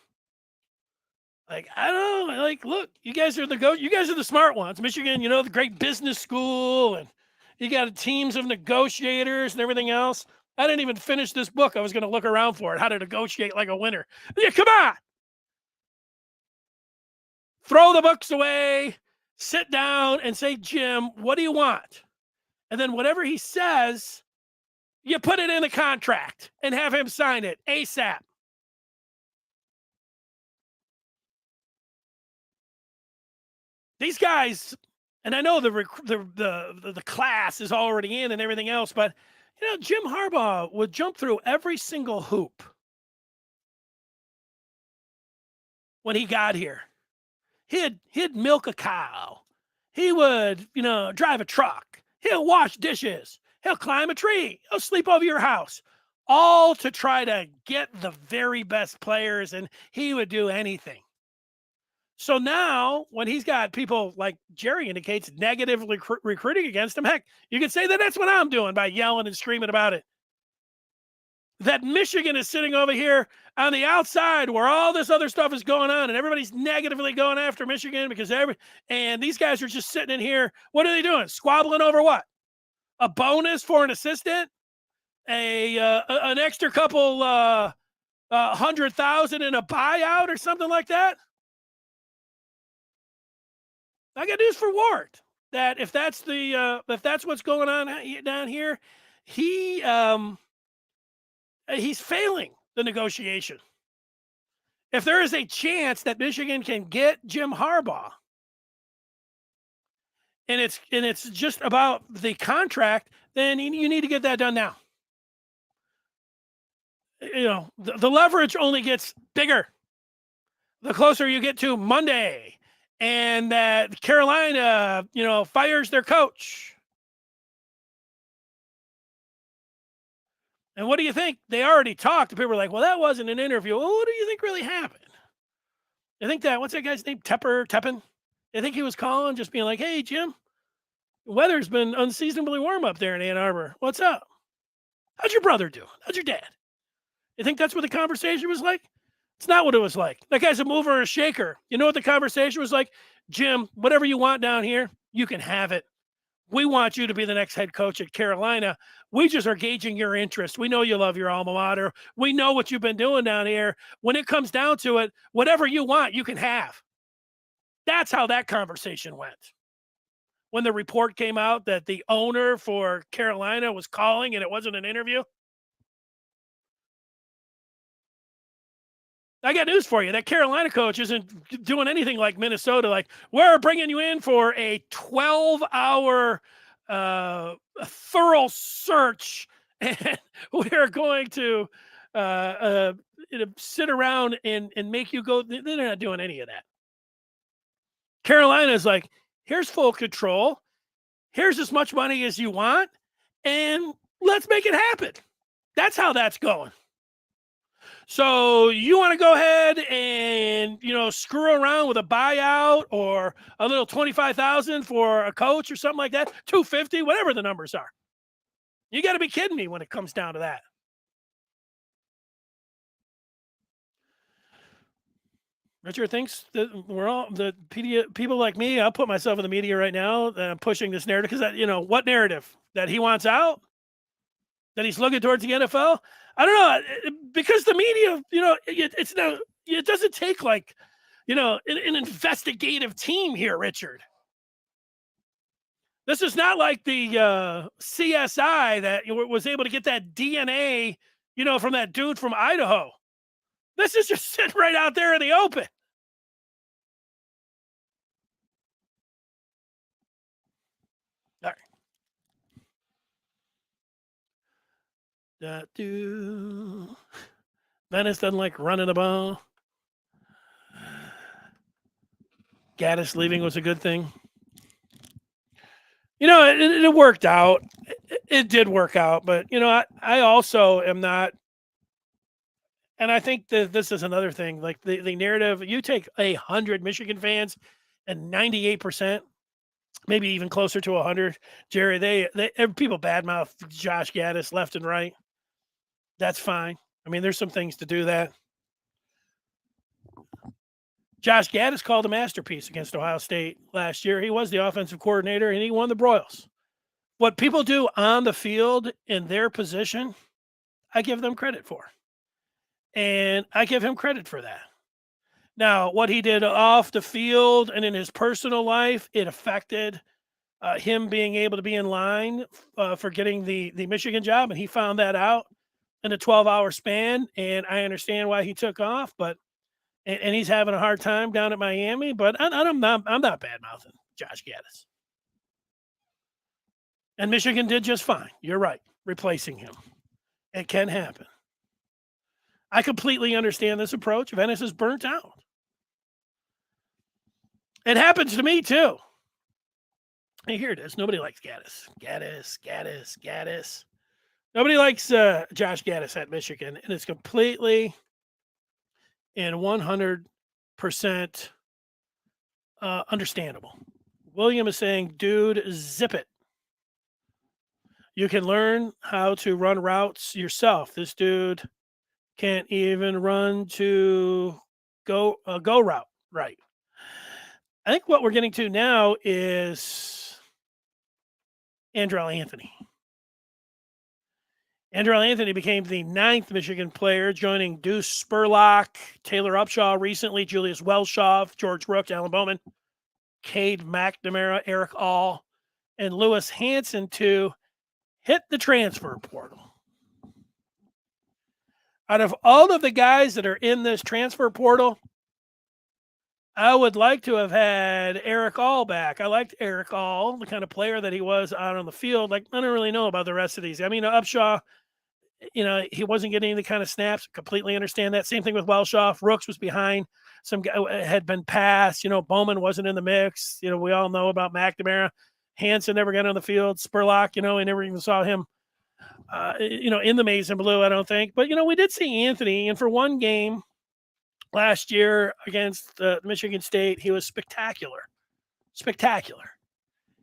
I don't know. Look, you guys are the smart ones. Michigan, the great business school, and you got teams of negotiators and everything else. I didn't even finish this book. I was going to look around for it, how to negotiate like a winner. Yeah, come on. Throw the books away, sit down and say, Jim, what do you want? And then whatever he says, you put it in the contract and have him sign it ASAP. These guys, and I know the class is already in and everything else, but Jim Harbaugh would jump through every single hoop when he got here. He'd milk a cow. He would, drive a truck. He'll wash dishes. He'll climb a tree. He'll sleep over your house, all to try to get the very best players, and he would do anything. So now, when he's got people like Jerry indicates negatively recruiting against him, heck, you could say that that's what I'm doing by yelling and screaming about it. That Michigan is sitting over here on the outside where all this other stuff is going on and everybody's negatively going after Michigan because and these guys are just sitting in here. What are they doing? Squabbling over what? A bonus for an assistant? An extra couple $100,000 in a buyout or something like that? I got news for Ward that if that's what's going on down here, he's failing the negotiation. If there is a chance that Michigan can get Jim Harbaugh, and it's just about the contract, then you need to get that done now. the leverage only gets bigger the closer you get to Monday, and that Carolina, fires their coach. And what do you think? They already talked. People were like, well, that wasn't an interview. Well, what do you think really happened? I think what's that guy's name? Teppin? I think he was calling, just being like, hey, Jim, the weather's been unseasonably warm up there in Ann Arbor. What's up? How'd your brother do? How'd your dad? You think that's what the conversation was like? It's not what it was like. That guy's a mover and a shaker. You know what the conversation was like? Jim, whatever you want down here, you can have it. We want you to be the next head coach at Carolina. We just are gauging your interest. We know you love your alma mater. We know what you've been doing down here. When it comes down to it, whatever you want, you can have. That's how that conversation went. When the report came out that the owner for Carolina was calling and it wasn't an interview. I got news for you. That Carolina coach isn't doing anything like Minnesota. Like, we're bringing you in for a 12-hour thorough search, and we're going to sit around and make you go. They're not doing any of that. Carolina's like, here's full control. Here's as much money as you want, and let's make it happen. That's how that's going. So you want to go ahead and, screw around with a buyout or a little $25,000 for a coach or something like that, $250, whatever the numbers are. You got to be kidding me when it comes down to that. Richard thinks that we're all people like me. I'll put myself in the media right now that I'm pushing this narrative because what narrative? That he wants out? That he's looking towards the NFL? I don't know, because the media, it doesn't take an investigative team here, Richard. This is not like the CSI that was able to get that DNA, from that dude from Idaho. This is just sitting right out there in the open. All right. Venice doesn't like running the ball. Gaddis leaving was a good thing. It worked out. It did work out, but I also am not. And I think that this is another thing. Like the narrative, you take 100 Michigan fans, and 98%, maybe even closer to 100, Jerry. They people badmouth Josh Gaddis left and right. That's fine. I mean, there's some things to do that. Josh Gaddis called a masterpiece against Ohio State last year. He was the offensive coordinator, and he won the Broyles. What people do on the field in their position, I give them credit for. And I give him credit for that. Now, what he did off the field and in his personal life, it affected him being able to be in line for getting the Michigan job, and he found that out in a 12-hour span, and I understand why he took off, but and he's having a hard time down at Miami, but I'm not bad-mouthing Josh Gaddis. And Michigan did just fine. You're right, replacing him. It can happen. I completely understand this approach. Venice is burnt out. It happens to me, too. Hey, here it is. Nobody likes Gaddis. Gaddis. Nobody likes Josh Gaddis at Michigan, and it's completely and 100% understandable. William is saying, dude, zip it. You can learn how to run routes yourself. This dude can't even run to go route right. I think what we're getting to now is Andrel Anthony. Andrel Anthony became the 9th Michigan player, joining Deuce Spurlock, Taylor Upshaw recently, Julius Welshoff, George Rook, Alan Bowman, Cade McNamara, Eric All, and Lewis Hansen to hit the transfer portal. Out of all of the guys that are in this transfer portal, I would like to have had Eric All back. I liked Eric All, the kind of player that he was out on the field. Like, I don't really know about the rest of these. I mean, Upshaw, he wasn't getting any kind of snaps. Completely understand that. Same thing with Welshoff. Rooks was behind. Some guy had been passed. Bowman wasn't in the mix. We all know about McNamara. Hansen never got on the field. Spurlock, I never even saw him, in the maize and blue, I don't think. But, we did see Anthony. And for one game last year against Michigan State, he was spectacular. Spectacular.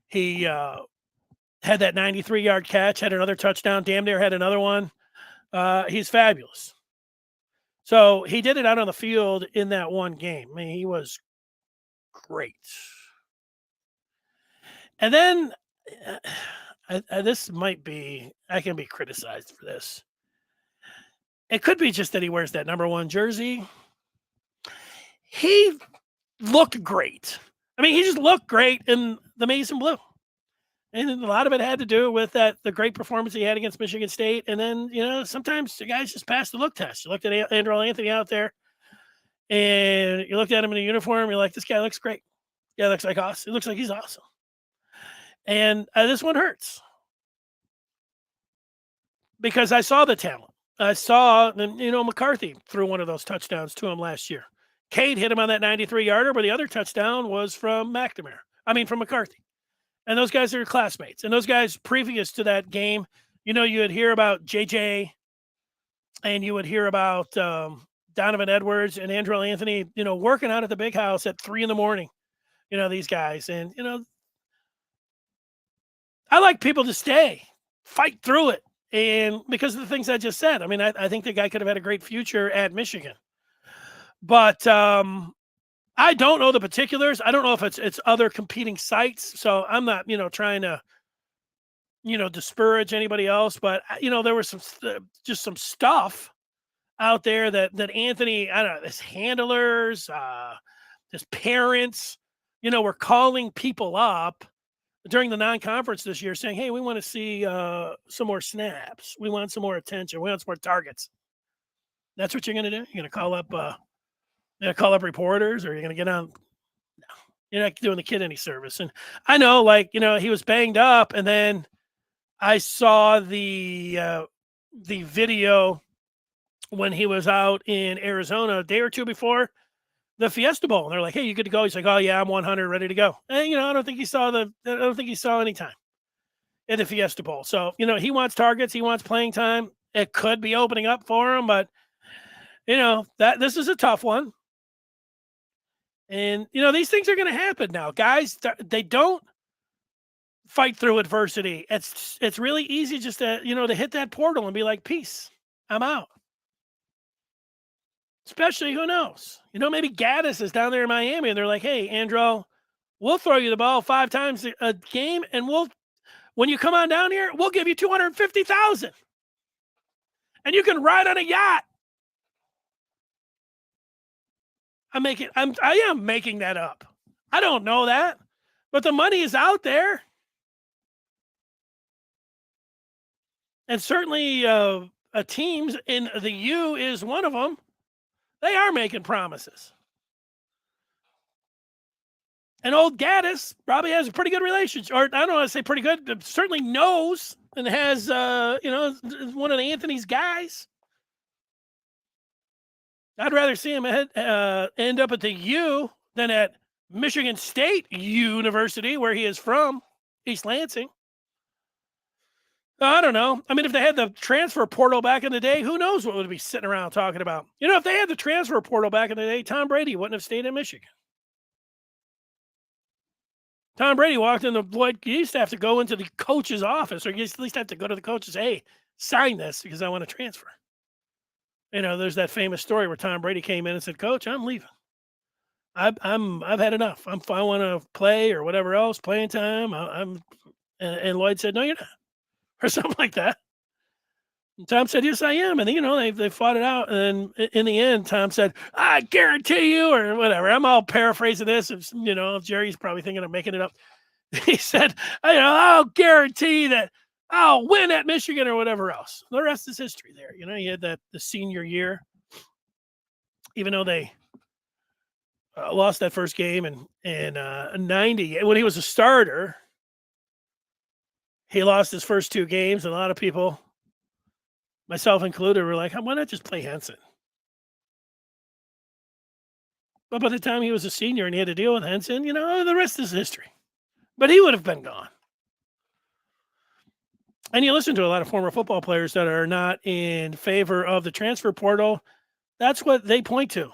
He had that 93-yard catch, had another touchdown, damn near had another one. He's fabulous. So he did it out on the field in that one game. I mean, he was great. And then this might be, I can be criticized for this. It could be just that he wears that number 1 jersey. He looked great. I mean, he just looked great in the maize and blue. And a lot of it had to do with the great performance he had against Michigan State. And then, sometimes the guys just pass the look test. You looked at Andrel Anthony out there, and you looked at him in a uniform. You're like, this guy looks great. Yeah, looks like awesome. It looks like he's awesome. And this one hurts because I saw the talent. I saw, McCarthy threw one of those touchdowns to him last year. Cade hit him on that 93-yarder, but the other touchdown was from from McCarthy. And those guys are your classmates. And those guys previous to that game, you would hear about JJ, and you would hear about Donovan Edwards and Andrel Anthony, working out at the big house at 3 a.m. These guys. And, I like people to stay, fight through it. And because of the things I just said, I mean, I think the guy could have had a great future at Michigan. But I don't know the particulars. I don't know if it's other competing sites. So I'm not, trying to, disparage anybody else. But, there was some stuff out there that Anthony, I don't know, his handlers, his parents, were calling people up during the non-conference this year saying, hey, we want to see some more snaps. We want some more attention. We want some more targets. That's what you're going to do? You're going to call up reporters, or you're going to get on? No, you're not doing the kid any service. And I know, he was banged up, and then I saw the video when he was out in Arizona a day or two before the Fiesta Bowl. And they're like, hey, you good to go? He's like, oh yeah, I'm 100, ready to go. And, I don't think he saw any time at the Fiesta Bowl. So, he wants targets. He wants playing time. It could be opening up for him, but this is a tough one. And, these things are going to happen now. Guys, they don't fight through adversity. It's really easy just to, to hit that portal and be like, peace, I'm out. Especially, who knows? Maybe Gaddis is down there in Miami, and they're like, hey, Andrel, we'll throw you the ball 5 times a game, and when you come on down here, we'll give you $250,000. And you can ride on a yacht. I am making that up. I don't know that, but the money is out there. And certainly teams in the U is one of them. They are making promises. And old Gaddis probably has a pretty good relationship, or I don't want to say pretty good, but certainly knows and has, one of Anthony's guys. I'd rather see him end up at the U than at Michigan State University, where he is from, East Lansing. I don't know. I mean, if they had the transfer portal back in the day, who knows what would be sitting around talking about? If they had the transfer portal back in the day, Tom Brady wouldn't have stayed in Michigan. Tom Brady walked in he used to have to go into the coach's office, or you at least have to go to the coach and say, hey, sign this because I want to transfer. There's that famous story where Tom Brady came in and said, Coach, I'm leaving. I've had enough. I want to play or whatever else, playing time. And Lloyd said, no, you're not. Or something like that. And Tom said, yes, I am. And, they fought it out. And then in the end, Tom said, I guarantee you, or whatever. I'm all paraphrasing this. Jerry's probably thinking of making it up. He said, I'll guarantee that I'll win at Michigan or whatever else. The rest is history there. He had the senior year, even though they lost that first game in 90. When he was a starter, he lost his first 2 games. And a lot of people myself included, were like, why not just play Henson? But by the time he was a senior and he had to deal with Henson, the rest is history. But he would have been gone. And you listen to a lot of former football players that are not in favor of the transfer portal. That's what they point to.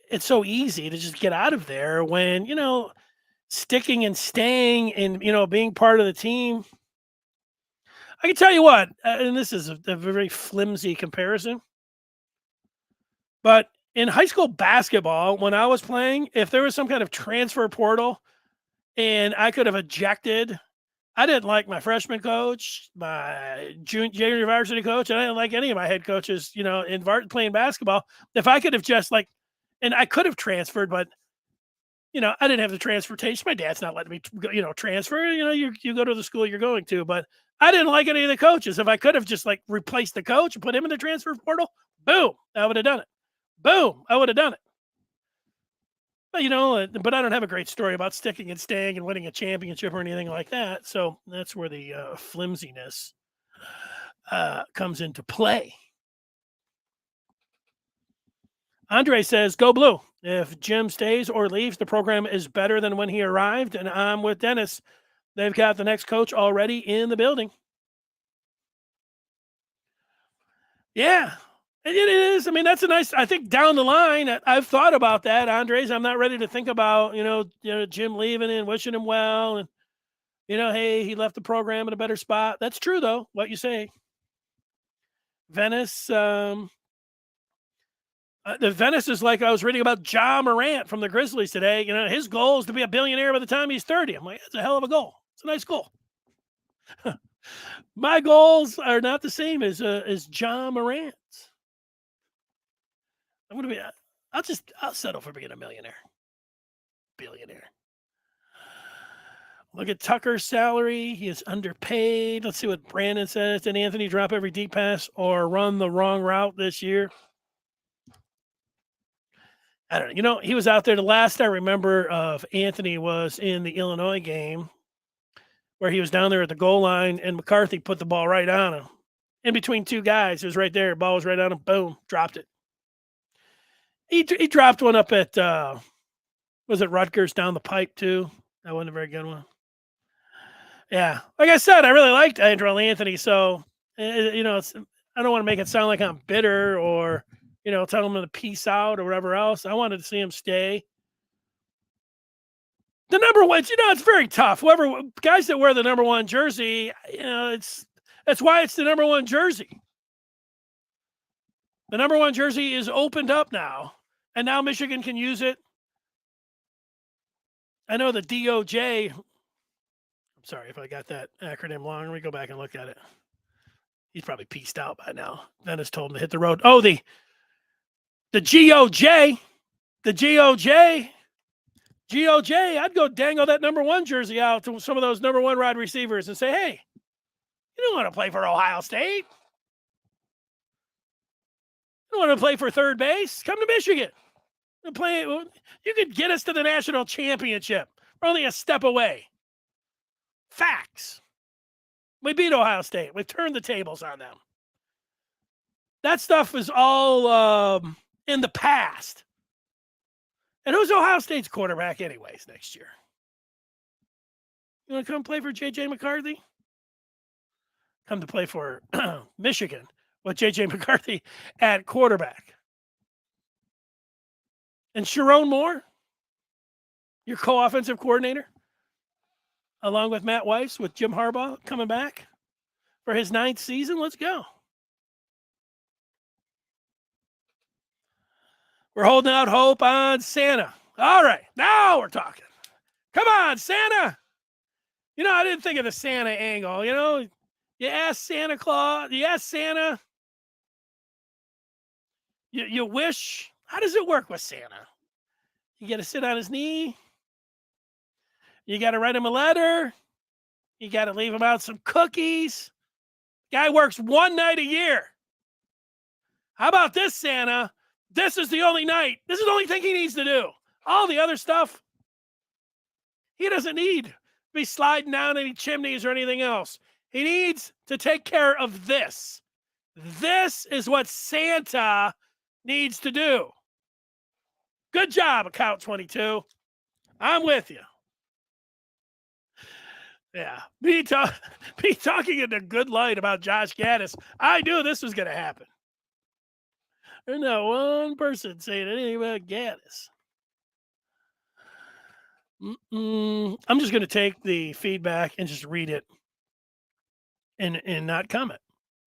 It's so easy to just get out of there when, sticking and staying and, being part of the team. I can tell you what, and this is a very flimsy comparison, but in high school basketball, when I was playing, if there was some kind of transfer portal and I could have ejected, I didn't like my freshman coach, my junior varsity coach, and I didn't like any of my head coaches, in playing basketball. If I could have just and I could have transferred, but, I didn't have the transportation. My dad's not letting me, transfer. You go to the school you're going to, but I didn't like any of the coaches. If I could have just replaced the coach and put him in the transfer portal, boom, I would have done it. Boom, I would have done it. But, but I don't have a great story about sticking and staying and winning a championship or anything like that. So that's where the flimsiness comes into play. Andre says, go blue. If Jim stays or leaves, the program is better than when he arrived. And I'm with Dennis. They've got the next coach already in the building. Yeah, it is. I mean, that's I think down the line, I've thought about that, Andres. I'm not ready to think about, Jim leaving and wishing him well. And, hey, he left the program in a better spot. That's true, though, what you say. Venice, the Venice is like I was reading about Ja Morant from the Grizzlies today. His goal is to be a billionaire by the time he's 30. I'm like, that's a hell of a goal. It's a nice goal. My goals are not the same as Ja Morant's. I'll settle for being a millionaire. Billionaire. Look at Tucker's salary. He is underpaid. Let's see what Brandon says. Did Anthony drop every deep pass or run the wrong route this year? I don't know. He was out there. The last I remember of Anthony was in the Illinois game where he was down there at the goal line and McCarthy put the ball right on him. In between two guys. It was right there. Ball was right on him. Boom. Dropped it. He dropped one up at, was it Rutgers down the pipe too? That wasn't a very good one. Yeah. Like I said, I really liked Andrel Anthony. So, I don't want to make it sound like I'm bitter or, tell him to peace out or whatever else. I wanted to see him stay. The number one, it's very tough. Whoever guys that wear the number one jersey, that's why it's the number one jersey. The number one jersey is opened up now, and now Michigan can use it. I know the DOJ. I'm sorry if I got that acronym wrong. Let me go back and look at it. He's probably pieced out by now. Dennis told him to hit the road. Oh, the GOJ. The GOJ. I'd go dangle that number one jersey out to some of those number one wide receivers and say, hey, you don't want to play for Ohio State. You don't want to play for third base. Come to Michigan. You could get us to the national championship. We're only a step away. Facts. We beat Ohio State. We've turned the tables on them. That stuff is all in the past. And who's Ohio State's quarterback anyways next year? You want to come play for J.J. McCarthy? Come to play for Michigan with J.J. McCarthy at quarterback. And Sharon Moore, your co-offensive coordinator, along with Matt Weiss, with Jim Harbaugh coming back for his 9th season. Let's go. We're holding out hope on Santa. All right, now we're talking. Come on, Santa. I didn't think of the Santa angle. You ask Santa Claus, you ask Santa, you wish. How does it work with Santa? You got to sit on his knee. You got to write him a letter. You got to leave him out some cookies. Guy works one night a year. How about this, Santa? This is the only night. This is the only thing he needs to do. All the other stuff, he doesn't need to be sliding down any chimneys or anything else. He needs to take care of this. This is what Santa needs to do. Good job, Account 22. I'm with you. Yeah. Me talking in a good light about Josh Gaddis. I knew this was going to happen. There's not one person saying anything about Gaddis. I'm just going to take the feedback and just read it and not comment.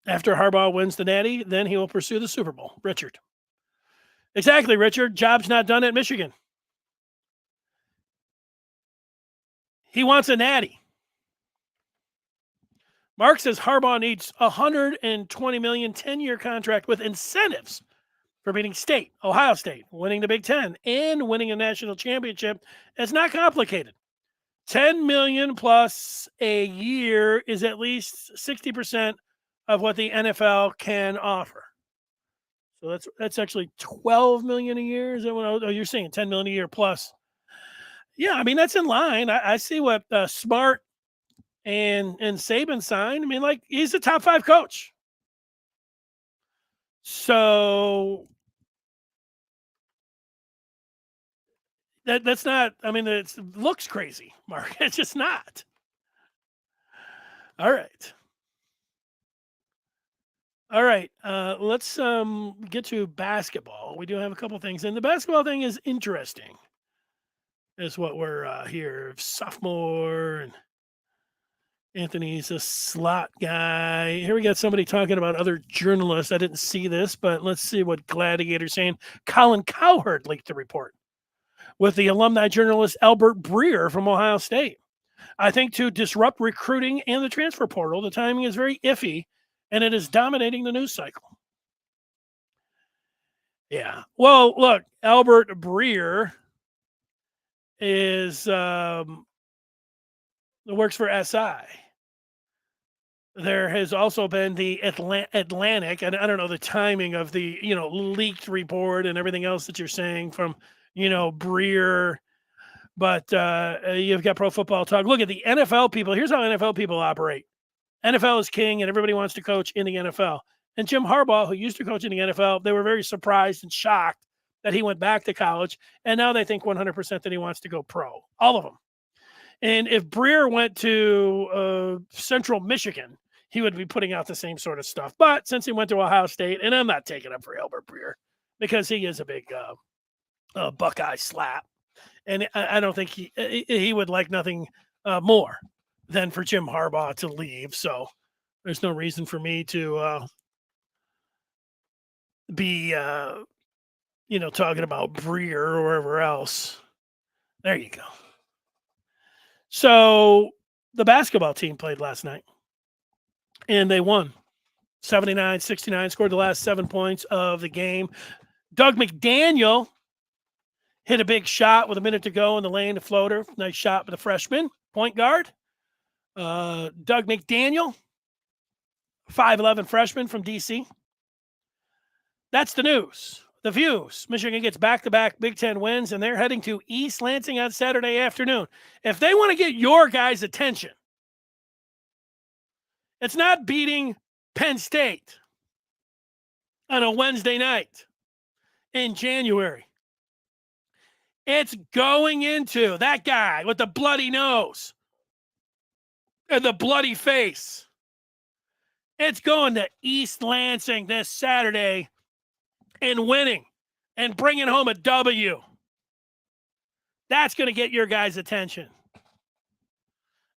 After Harbaugh wins the Natty, then he will pursue the Super Bowl. Richard. Exactly, Richard. Job's not done at Michigan. He wants a Natty. Mark says Harbaugh needs $120 million 10-year contract with incentives for beating State, Ohio State, winning the Big Ten, and winning a national championship. It's not complicated. $10 million plus a year is at least 60% of what the NFL can offer. So that's actually $12 million a year. Is that what? Oh, you're saying $10 million a year plus? Yeah, I mean that's in line. I see what Smart and Saban signed. I mean, like he's a top 5 coach. So that's not. I mean, it looks crazy, Mark. It's just not. All right. All right, let's get to basketball. We do have a couple things, and the basketball thing is interesting. Is what we're here. Sophomore and Anthony's a slot guy. Here we got somebody talking about other journalists. I didn't see this, but let's see what Gladiator's saying. Colin Cowherd leaked the report with the alumni journalist Albert Breer from Ohio State. I think to disrupt recruiting and the transfer portal, the timing is very iffy, and it is dominating the news cycle. Yeah. Well, look, Albert Breer is works for SI. There has also been the Atlantic, and I don't know the timing of the leaked report and everything else that you're saying from Breer, but you've got Pro Football Talk. Look at the NFL people. Here's how NFL people operate. NFL is king, and everybody wants to coach in the NFL. And Jim Harbaugh, who used to coach in the NFL, they were very surprised and shocked that he went back to college, and now they think 100% that he wants to go pro. All of them. And if Breer went to Central Michigan, he would be putting out the same sort of stuff. But since he went to Ohio State, and I'm not taking up for Albert Breer because he is a big Buckeye slap, and I don't think he would like nothing more than for Jim Harbaugh to leave. So there's no reason for me to be talking about Breer or wherever else. There you go. So the basketball team played last night, and they won 79-69, scored the last 7 points of the game. Doug McDaniel hit a big shot with a minute to go in the lane, the floater. Nice shot by the freshman point guard. Doug McDaniel, 5'11" freshman from D.C. That's the news. The views. Michigan gets back-to-back Big Ten wins, and they're heading to East Lansing on Saturday afternoon. If they want to get your guys' attention, it's not beating Penn State on a Wednesday night in January. It's going into that guy with the bloody nose and the bloody face. It's going to East Lansing this Saturday and winning and bringing home a W. That's going to get your guys' attention.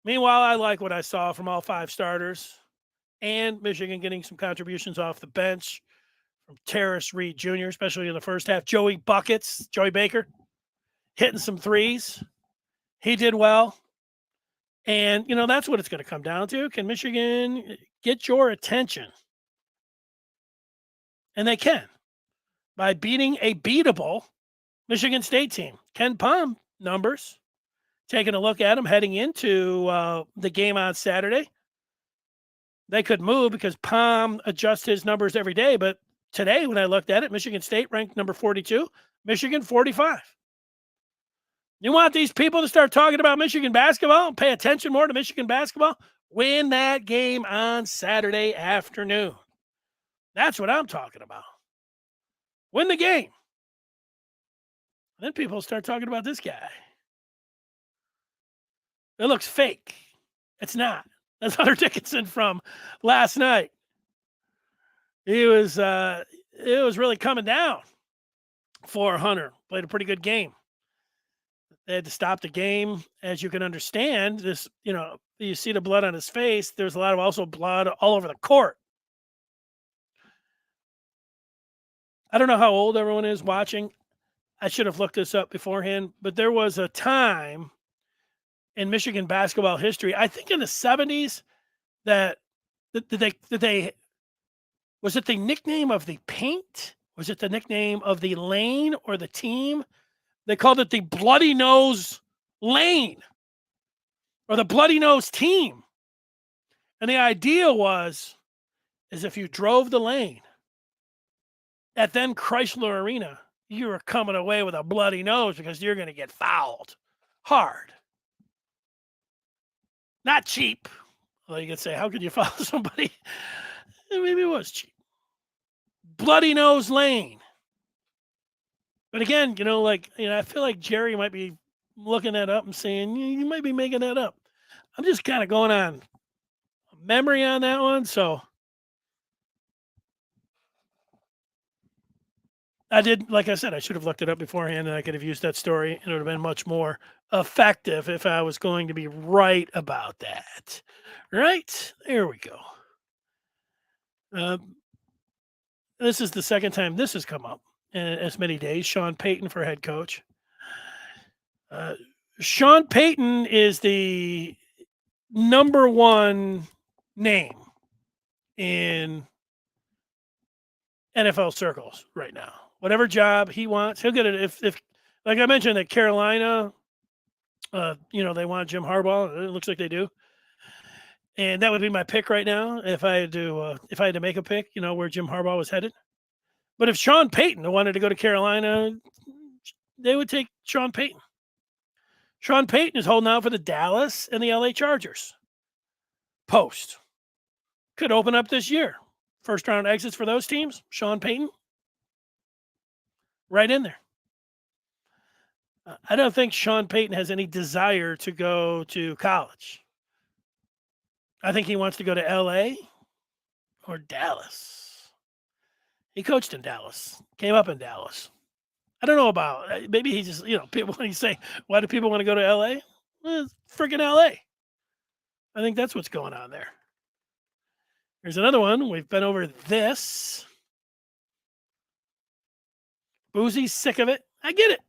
Meanwhile, I like what I saw from all 5 starters and Michigan getting some contributions off the bench from Terrace Reed Jr., especially in the first half. Joey Baker, hitting some threes. He did well. And, that's what it's going to come down to. Can Michigan get your attention? And they can by beating a beatable Michigan State team. Ken Pom numbers, taking a look at them heading into the game on Saturday. They could move because Pom adjusts his numbers every day. But today, when I looked at it, Michigan State ranked number 42, Michigan 45. You want these people to start talking about Michigan basketball and pay attention more to Michigan basketball? Win that game on Saturday afternoon. That's what I'm talking about. Win the game. Then people start talking about this guy. It looks fake. It's not. That's Hunter Dickinson from last night. It was really coming down for Hunter. Played a pretty good game. They had to stop the game, as you can understand. This, you see the blood on his face. There's a lot of also blood all over the court. I don't know how old everyone is watching. I should have looked this up beforehand, but there was a time in Michigan basketball history, I think in the 70s, that they was it the nickname of the paint? Was it the nickname of the lane or the team? They called it the Bloody Nose Lane or the Bloody Nose Team. And the idea is if you drove the lane at then Chrysler Arena, you were coming away with a bloody nose because you're going to get fouled hard. Not cheap. Although you could say, how could you foul somebody? Maybe it was cheap. Bloody Nose Lane. But again, I feel like Jerry might be looking that up and saying, you might be making that up. I'm just kind of going on memory on that one. So I did, like I said, I should have looked it up beforehand and I could have used that story and it would have been much more effective if I was going to be right about that. Right? There we go. This is the second time this has come up in as many days. Sean Payton for head coach. Sean Payton is the number one name in NFL circles right now. Whatever job he wants, he'll get it. If like I mentioned at Carolina, they want Jim Harbaugh. It looks like they do. And that would be my pick right now if I had to make a pick, where Jim Harbaugh was headed. But if Sean Payton wanted to go to Carolina, they would take Sean Payton. Sean Payton is holding out for the Dallas and the LA Chargers. Post. Could open up this year. First round exits for those teams. Sean Payton. Right in there. I don't think Sean Payton has any desire to go to college. I think he wants to go to LA or Dallas. He coached in Dallas, came up in Dallas. I don't know about, maybe he just, people, when you say, why do people want to go to LA? Well, it's freaking LA. I think that's what's going on there. Here's another one. We've been over this. Boozy's sick of it. I get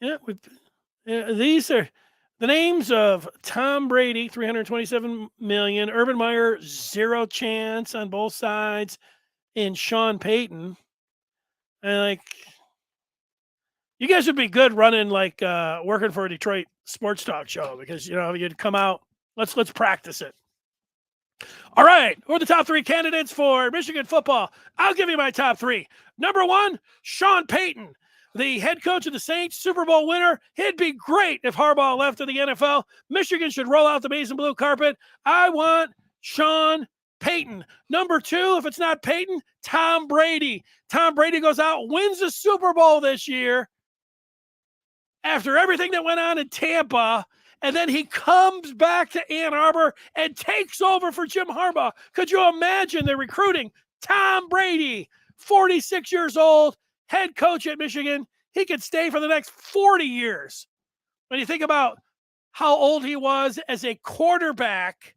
it. Yeah, these are the names of Tom Brady, $327 million, Urban Meyer, zero chance on both sides, and Sean Payton. And you guys would be good running working for a Detroit sports talk show because you'd come out. Let's practice it. All right, who are the top three candidates for Michigan football? I'll give you my top three. Number one, Sean Payton, the head coach of the Saints, Super Bowl winner. It'd be great if Harbaugh left to the NFL. Michigan should roll out the maize and blue carpet. I want Sean Payton. Number two, if it's not Payton, Tom Brady. Tom Brady goes out, wins the Super Bowl this year after everything that went on in Tampa, and then he comes back to Ann Arbor and takes over for Jim Harbaugh. Could you imagine the recruiting? Tom Brady, 46 years old, head coach at Michigan. He could stay for the next 40 years. When you think about how old he was as a quarterback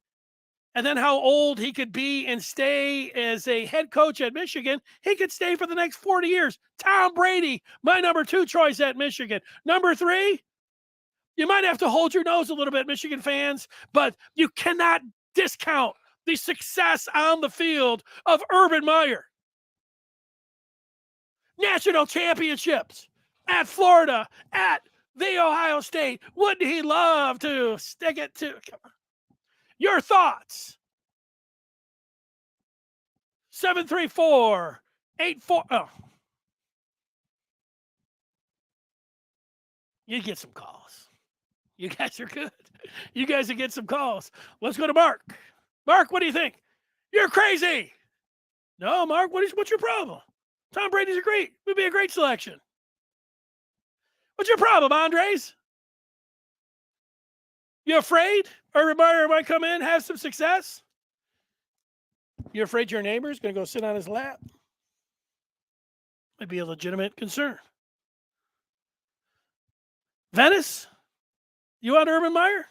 and then how old he could be and stay as a head coach at Michigan, he could stay for the next 40 years. Tom Brady, my number two choice at Michigan. Number three, you might have to hold your nose a little bit, Michigan fans, but you cannot discount the success on the field of Urban Meyer. National championships at Florida, at the Ohio State. Wouldn't he love to stick it to? Your thoughts? 734-84. Oh. You get some calls. You guys are good. You guys will get some calls. Let's go to Mark. Mark, what do you think? You're crazy. No, Mark, what's your problem? Tom Brady's would be a great selection. What's your problem, Andres? You afraid? Urban Meyer might come in, have some success? You're afraid your neighbor's going to go sit on his lap? Might be a legitimate concern. Venice, you want Urban Meyer?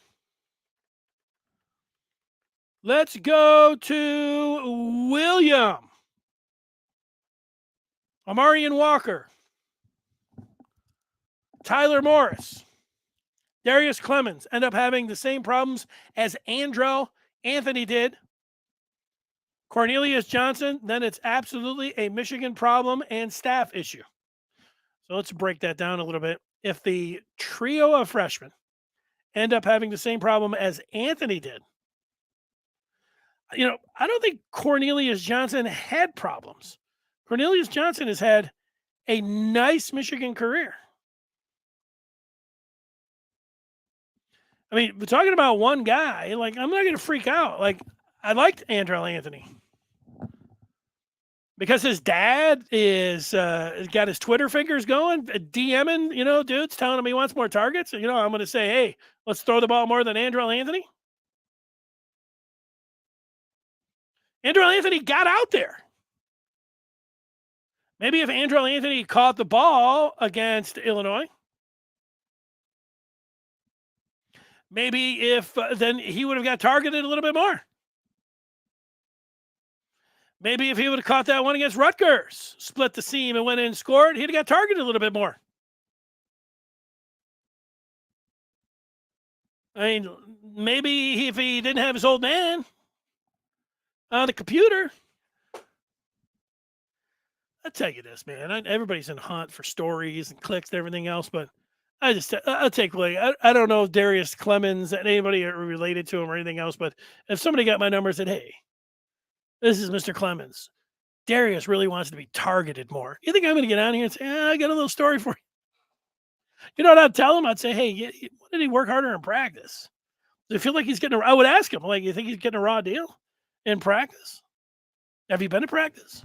Let's go to William. Amarian Walker. Tyler Morris. Darius Clemens end up having the same problems as Andrel Anthony did. Cornelius Johnson, then it's absolutely a Michigan problem and staff issue. So let's break that down a little bit. If the trio of freshmen end up having the same problem as Anthony did, I don't think Cornelius Johnson had problems. Cornelius Johnson has had a nice Michigan career. I mean, we're talking about one guy. Like, I'm not going to freak out. Like, I liked Andrel Anthony because his dad is got his Twitter fingers going, DMing, dudes telling him he wants more targets. I'm going to say, hey, let's throw the ball more than Andrel Anthony. Andrel Anthony got out there. Maybe if Andrel Anthony caught the ball against Illinois, maybe if then he would have got targeted a little bit more. Maybe if he would have caught that one against Rutgers, split the seam and went in and scored, he'd have got targeted a little bit more. I mean, maybe if he didn't have his old man on the computer. I'll tell you this, man. Everybody's in hunt for stories and clicks and everything else, but I'll take away. I don't know if Darius Clemens and anybody are related to him or anything else, but if somebody got my number and said, hey, this is Mr. Clemens, Darius really wants to be targeted more. You think I'm going to get on here and say, I got a little story for you? You know what I'd tell him? I'd say, hey, why did he work harder in practice? Does it feel like he's getting I would ask him, like, you think he's getting a raw deal in practice? Have you been to practice?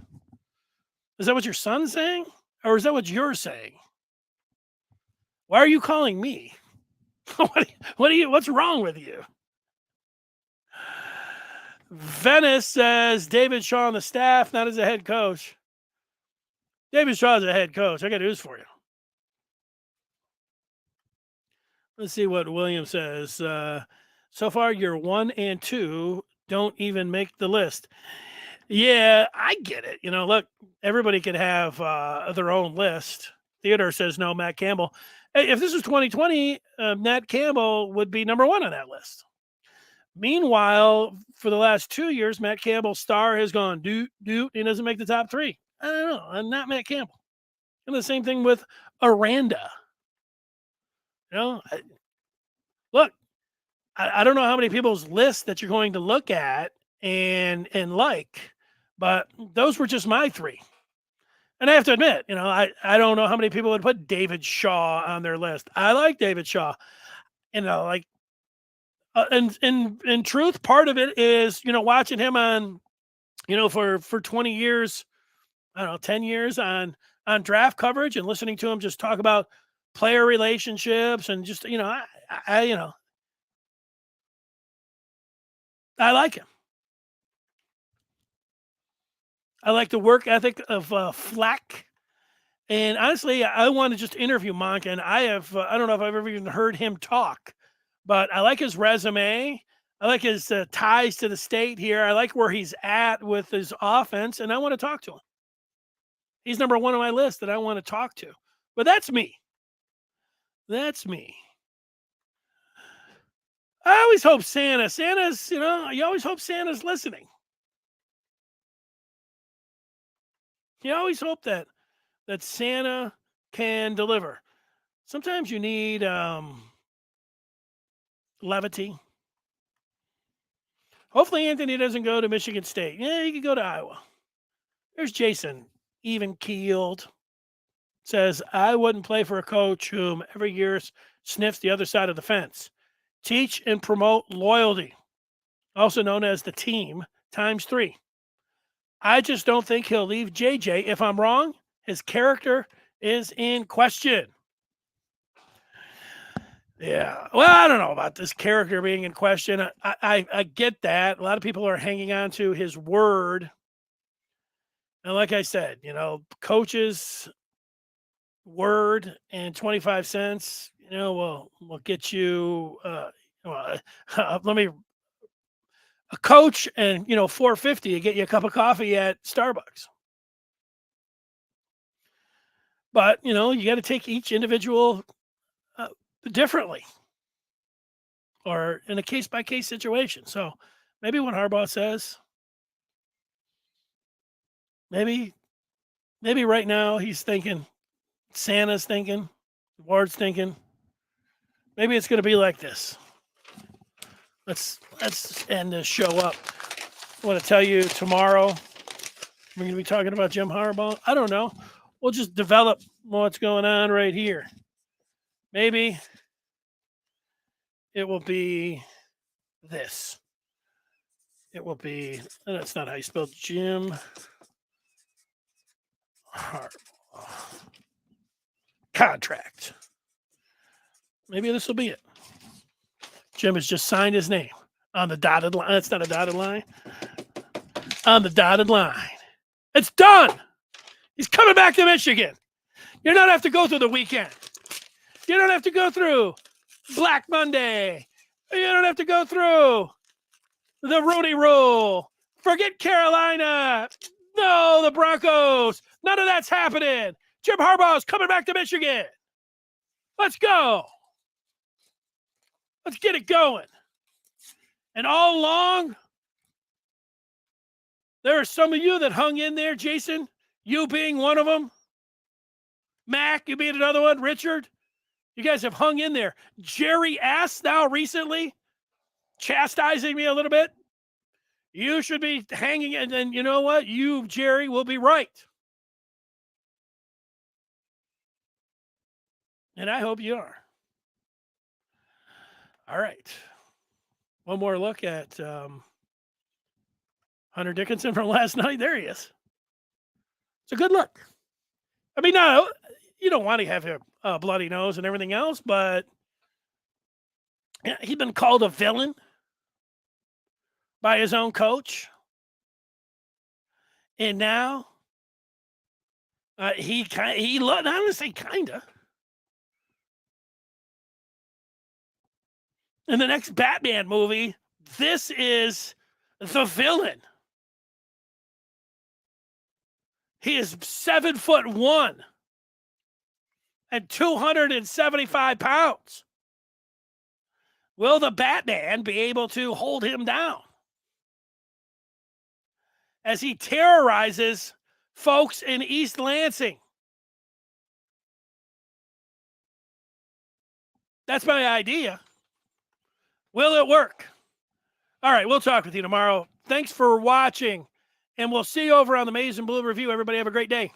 Is that what your son's saying? Or is that what you're saying? Why are you calling me? What's wrong with you? Venice says David Shaw on the staff, not as a head coach. David Shaw is a head coach. I got news for you. Let's see what William says. So far, you're 1 and 2 don't even make the list. Yeah, I get it. Look, everybody could have their own list. Theodore says no, Matt Campbell. Hey, if this was 2020, Matt Campbell would be number 1 on that list. Meanwhile, for the last 2 years, Matt Campbell's star has gone doot. He doesn't make the top 3. I don't know. I'm not Matt Campbell. And the same thing with Aranda. Look, I don't know how many people's lists that you're going to look at and like, but those were just my 3. And I have to admit, I don't know how many people would put David Shaw on their list. I like David Shaw. And in truth, part of it is, watching him on, for 20 years, I don't know, 10 years on draft coverage and listening to him just talk about player relationships and just, I like him. I like the work ethic of Flack. And honestly, I want to just interview Monk, and I don't know if I've ever even heard him talk, but I like his resume. I like his ties to the state here. I like where he's at with his offense, and I want to talk to him. He's number 1 on my list that I want to talk to. But that's me. That's me. I always hope Santa's, you always hope Santa's listening. You always hope that Santa can deliver. Sometimes you need levity. Hopefully Anthony doesn't go to Michigan State. Yeah, he could go to Iowa. There's Jason, even keeled. Says, I wouldn't play for a coach whom every year sniffs the other side of the fence. Teach and promote loyalty, also known as the team times 3. I just don't think he'll leave JJ. If I'm wrong, his character is in question. Yeah. Well, I don't know about this character being in question. I get that. A lot of people are hanging on to his word. And like I said, coaches' word and 25 cents, will get you, a coach and, $4.50 to get you a cup of coffee at Starbucks. But, you got to take each individual differently or in a case-by-case situation. So maybe what Harbaugh says, maybe right now he's thinking, Santa's thinking, Ward's thinking, maybe it's going to be like this. Let's end this show up. I want to tell you tomorrow we're going to be talking about Jim Harbaugh. I don't know. We'll just develop what's going on right here. Maybe it will be this. It will be, that's not how you spell Jim Harbaugh. Contract. Maybe this will be it. Jim has just signed his name on the dotted line. That's not a dotted line. On the dotted line. It's done. He's coming back to Michigan. You don't have to go through the weekend. You don't have to go through Black Monday. You don't have to go through the Rooney Rule. Forget Carolina. No, the Broncos. None of that's happening. Jim Harbaugh's coming back to Michigan. Let's go. Let's get it going. And all along, there are some of you that hung in there, Jason, you being one of them. Mac, you being another one. Richard, you guys have hung in there. Jerry S. now recently chastising me a little bit. You should be hanging, and then you know what? You, Jerry, will be right. And I hope you are. All right. One more look at Hunter Dickinson from last night. There he is. It's a good look. I mean, no, you don't want to have a bloody nose and everything else, but he's been called a villain by his own coach. And now he loved, I would say kind of. In the next Batman movie, this is the villain. He is 7'1" and 275 pounds. Will the Batman be able to hold him down as he terrorizes folks in East Lansing? That's my idea. Will it work? All right, we'll talk with you tomorrow. Thanks for watching, and we'll see you over on the Maize and Blue Review. Everybody have a great day.